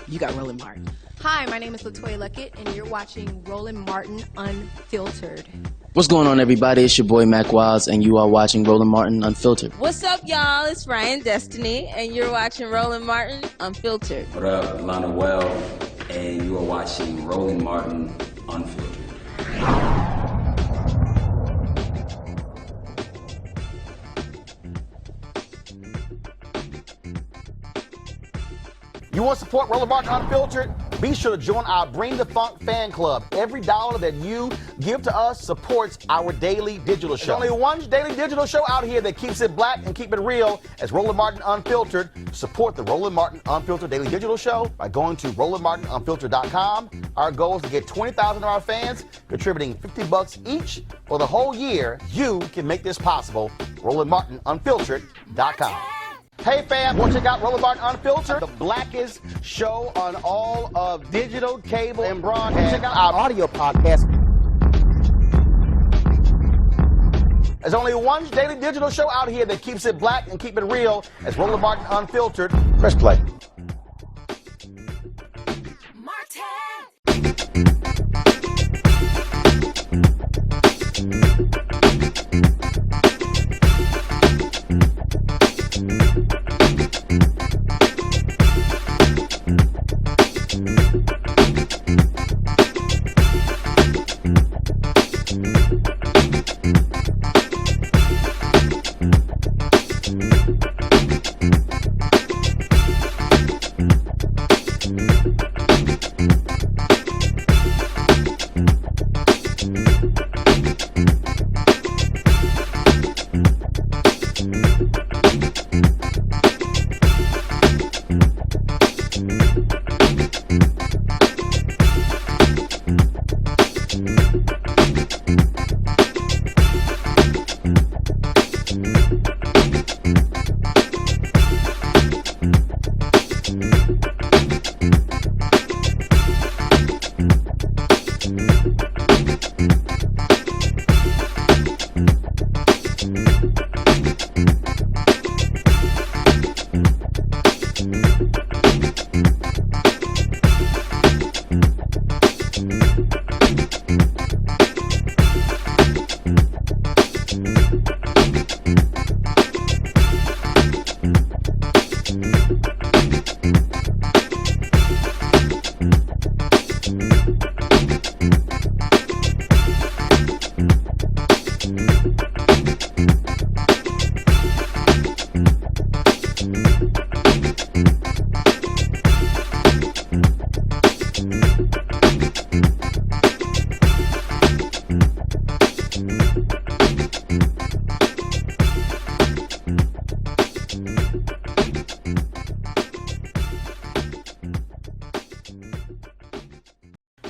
You got Roland Martin. Hi, my name is LaToya Luckett, and you're watching Roland Martin Unfiltered. What's going on, everybody? It's your boy Mac Wiles, and you are watching Roland Martin Unfiltered. What's up, y'all? It's Ryan Destiny, and you're watching Roland Martin Unfiltered. What up, Lana Well, and you are watching Roland Martin Unfiltered. You want to support Roland Martin Unfiltered? Be sure to join our Bring the Funk fan club. Every dollar that you give to us supports our daily digital show. There's only one daily digital show out here that keeps it black and keep it real as Roland Martin Unfiltered. Support the Roland Martin Unfiltered daily digital show by going to RolandMartinUnfiltered.com. Our goal is to get 20,000 of our fans contributing $50 each for the whole year. You can make this possible. RolandMartinUnfiltered.com. Hey fam, want to check out Roland Martin Unfiltered, the blackest show on all of digital, cable, and broadcast. Check out our audio podcast. There's only one daily digital show out here that keeps it black and keep it real as Roland Martin Unfiltered. Press play.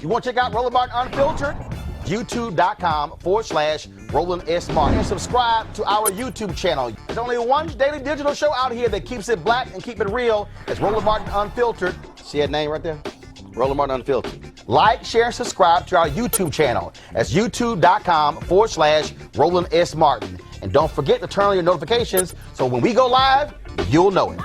You want to check out Roland Martin Unfiltered? YouTube.com/Roland S. Martin. And subscribe to our YouTube channel. There's only one daily digital show out here that keeps it black and keep it real. It's Roland Martin Unfiltered. See that name right there? Roland Martin Unfiltered. Like, share, and subscribe to our YouTube channel. That's YouTube.com/Roland S. Martin. And don't forget to turn on your notifications so when we go live, you'll know it.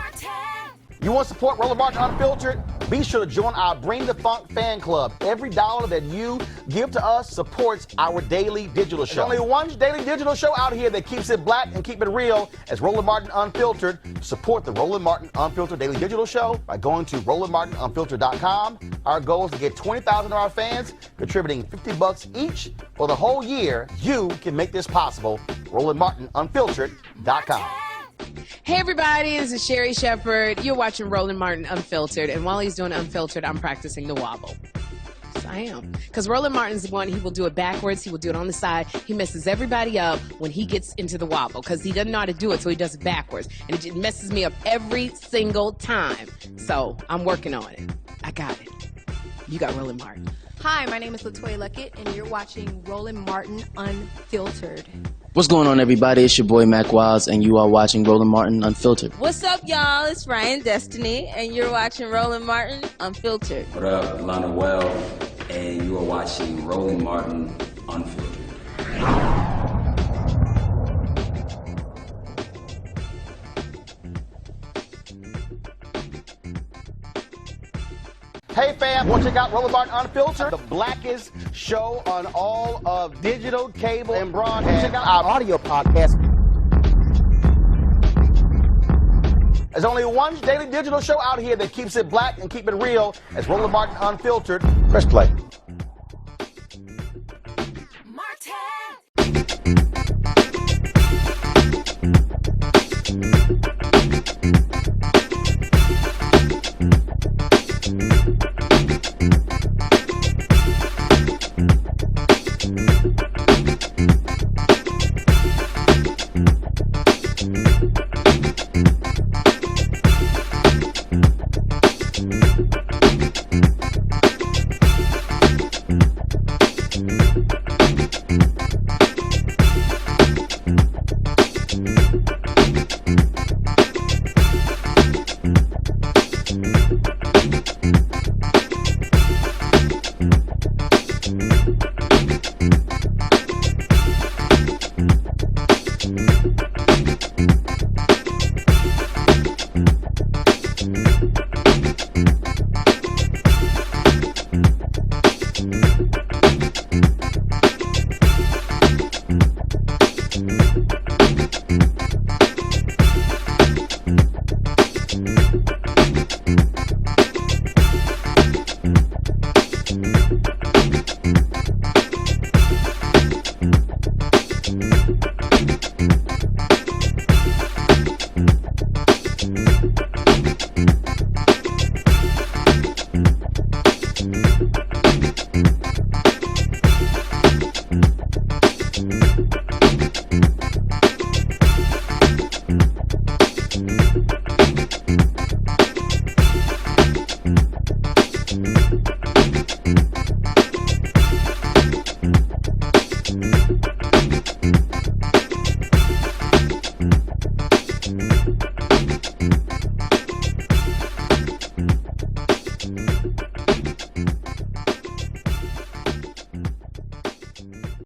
You want to support Roland Martin Unfiltered? Be sure to join our Bring the Funk fan club. Every dollar that you give to us supports our daily digital show. There's only one daily digital show out here that keeps it black and keep it real as Roland Martin Unfiltered. Support the Roland Martin Unfiltered daily digital show by going to RolandMartinUnfiltered.com. Our goal is to get 20,000 of our fans contributing $50 each for the whole year. You can make this possible. RolandMartinUnfiltered.com. Hey everybody, this is Sherry Shepherd. You're watching Roland Martin Unfiltered, and while he's doing Unfiltered, I'm practicing the wobble. So I am. Because Roland Martin's the one, he will do it backwards, he will do it on the side. He messes everybody up when he gets into the wobble because he doesn't know how to do it, so he does it backwards. And it messes me up every single time. So I'm working on it. I got it. You got Roland Martin. Hi, my name is LaToya Luckett, and you're watching Roland Martin Unfiltered. What's going on, everybody? It's your boy Mac Wiles, and you are watching Roland Martin Unfiltered. What's up, y'all? It's Ryan Destiny, and you're watching Roland Martin Unfiltered. What up, Lana Well, and you are watching Roland Martin Unfiltered. Hey fam, want to check out Roland Martin Unfiltered, the blackest show on all of digital, cable, and broadcast. Check out our audio podcast. There's only one daily digital show out here that keeps it black and keep it real. It's Roland Martin Unfiltered. Press play.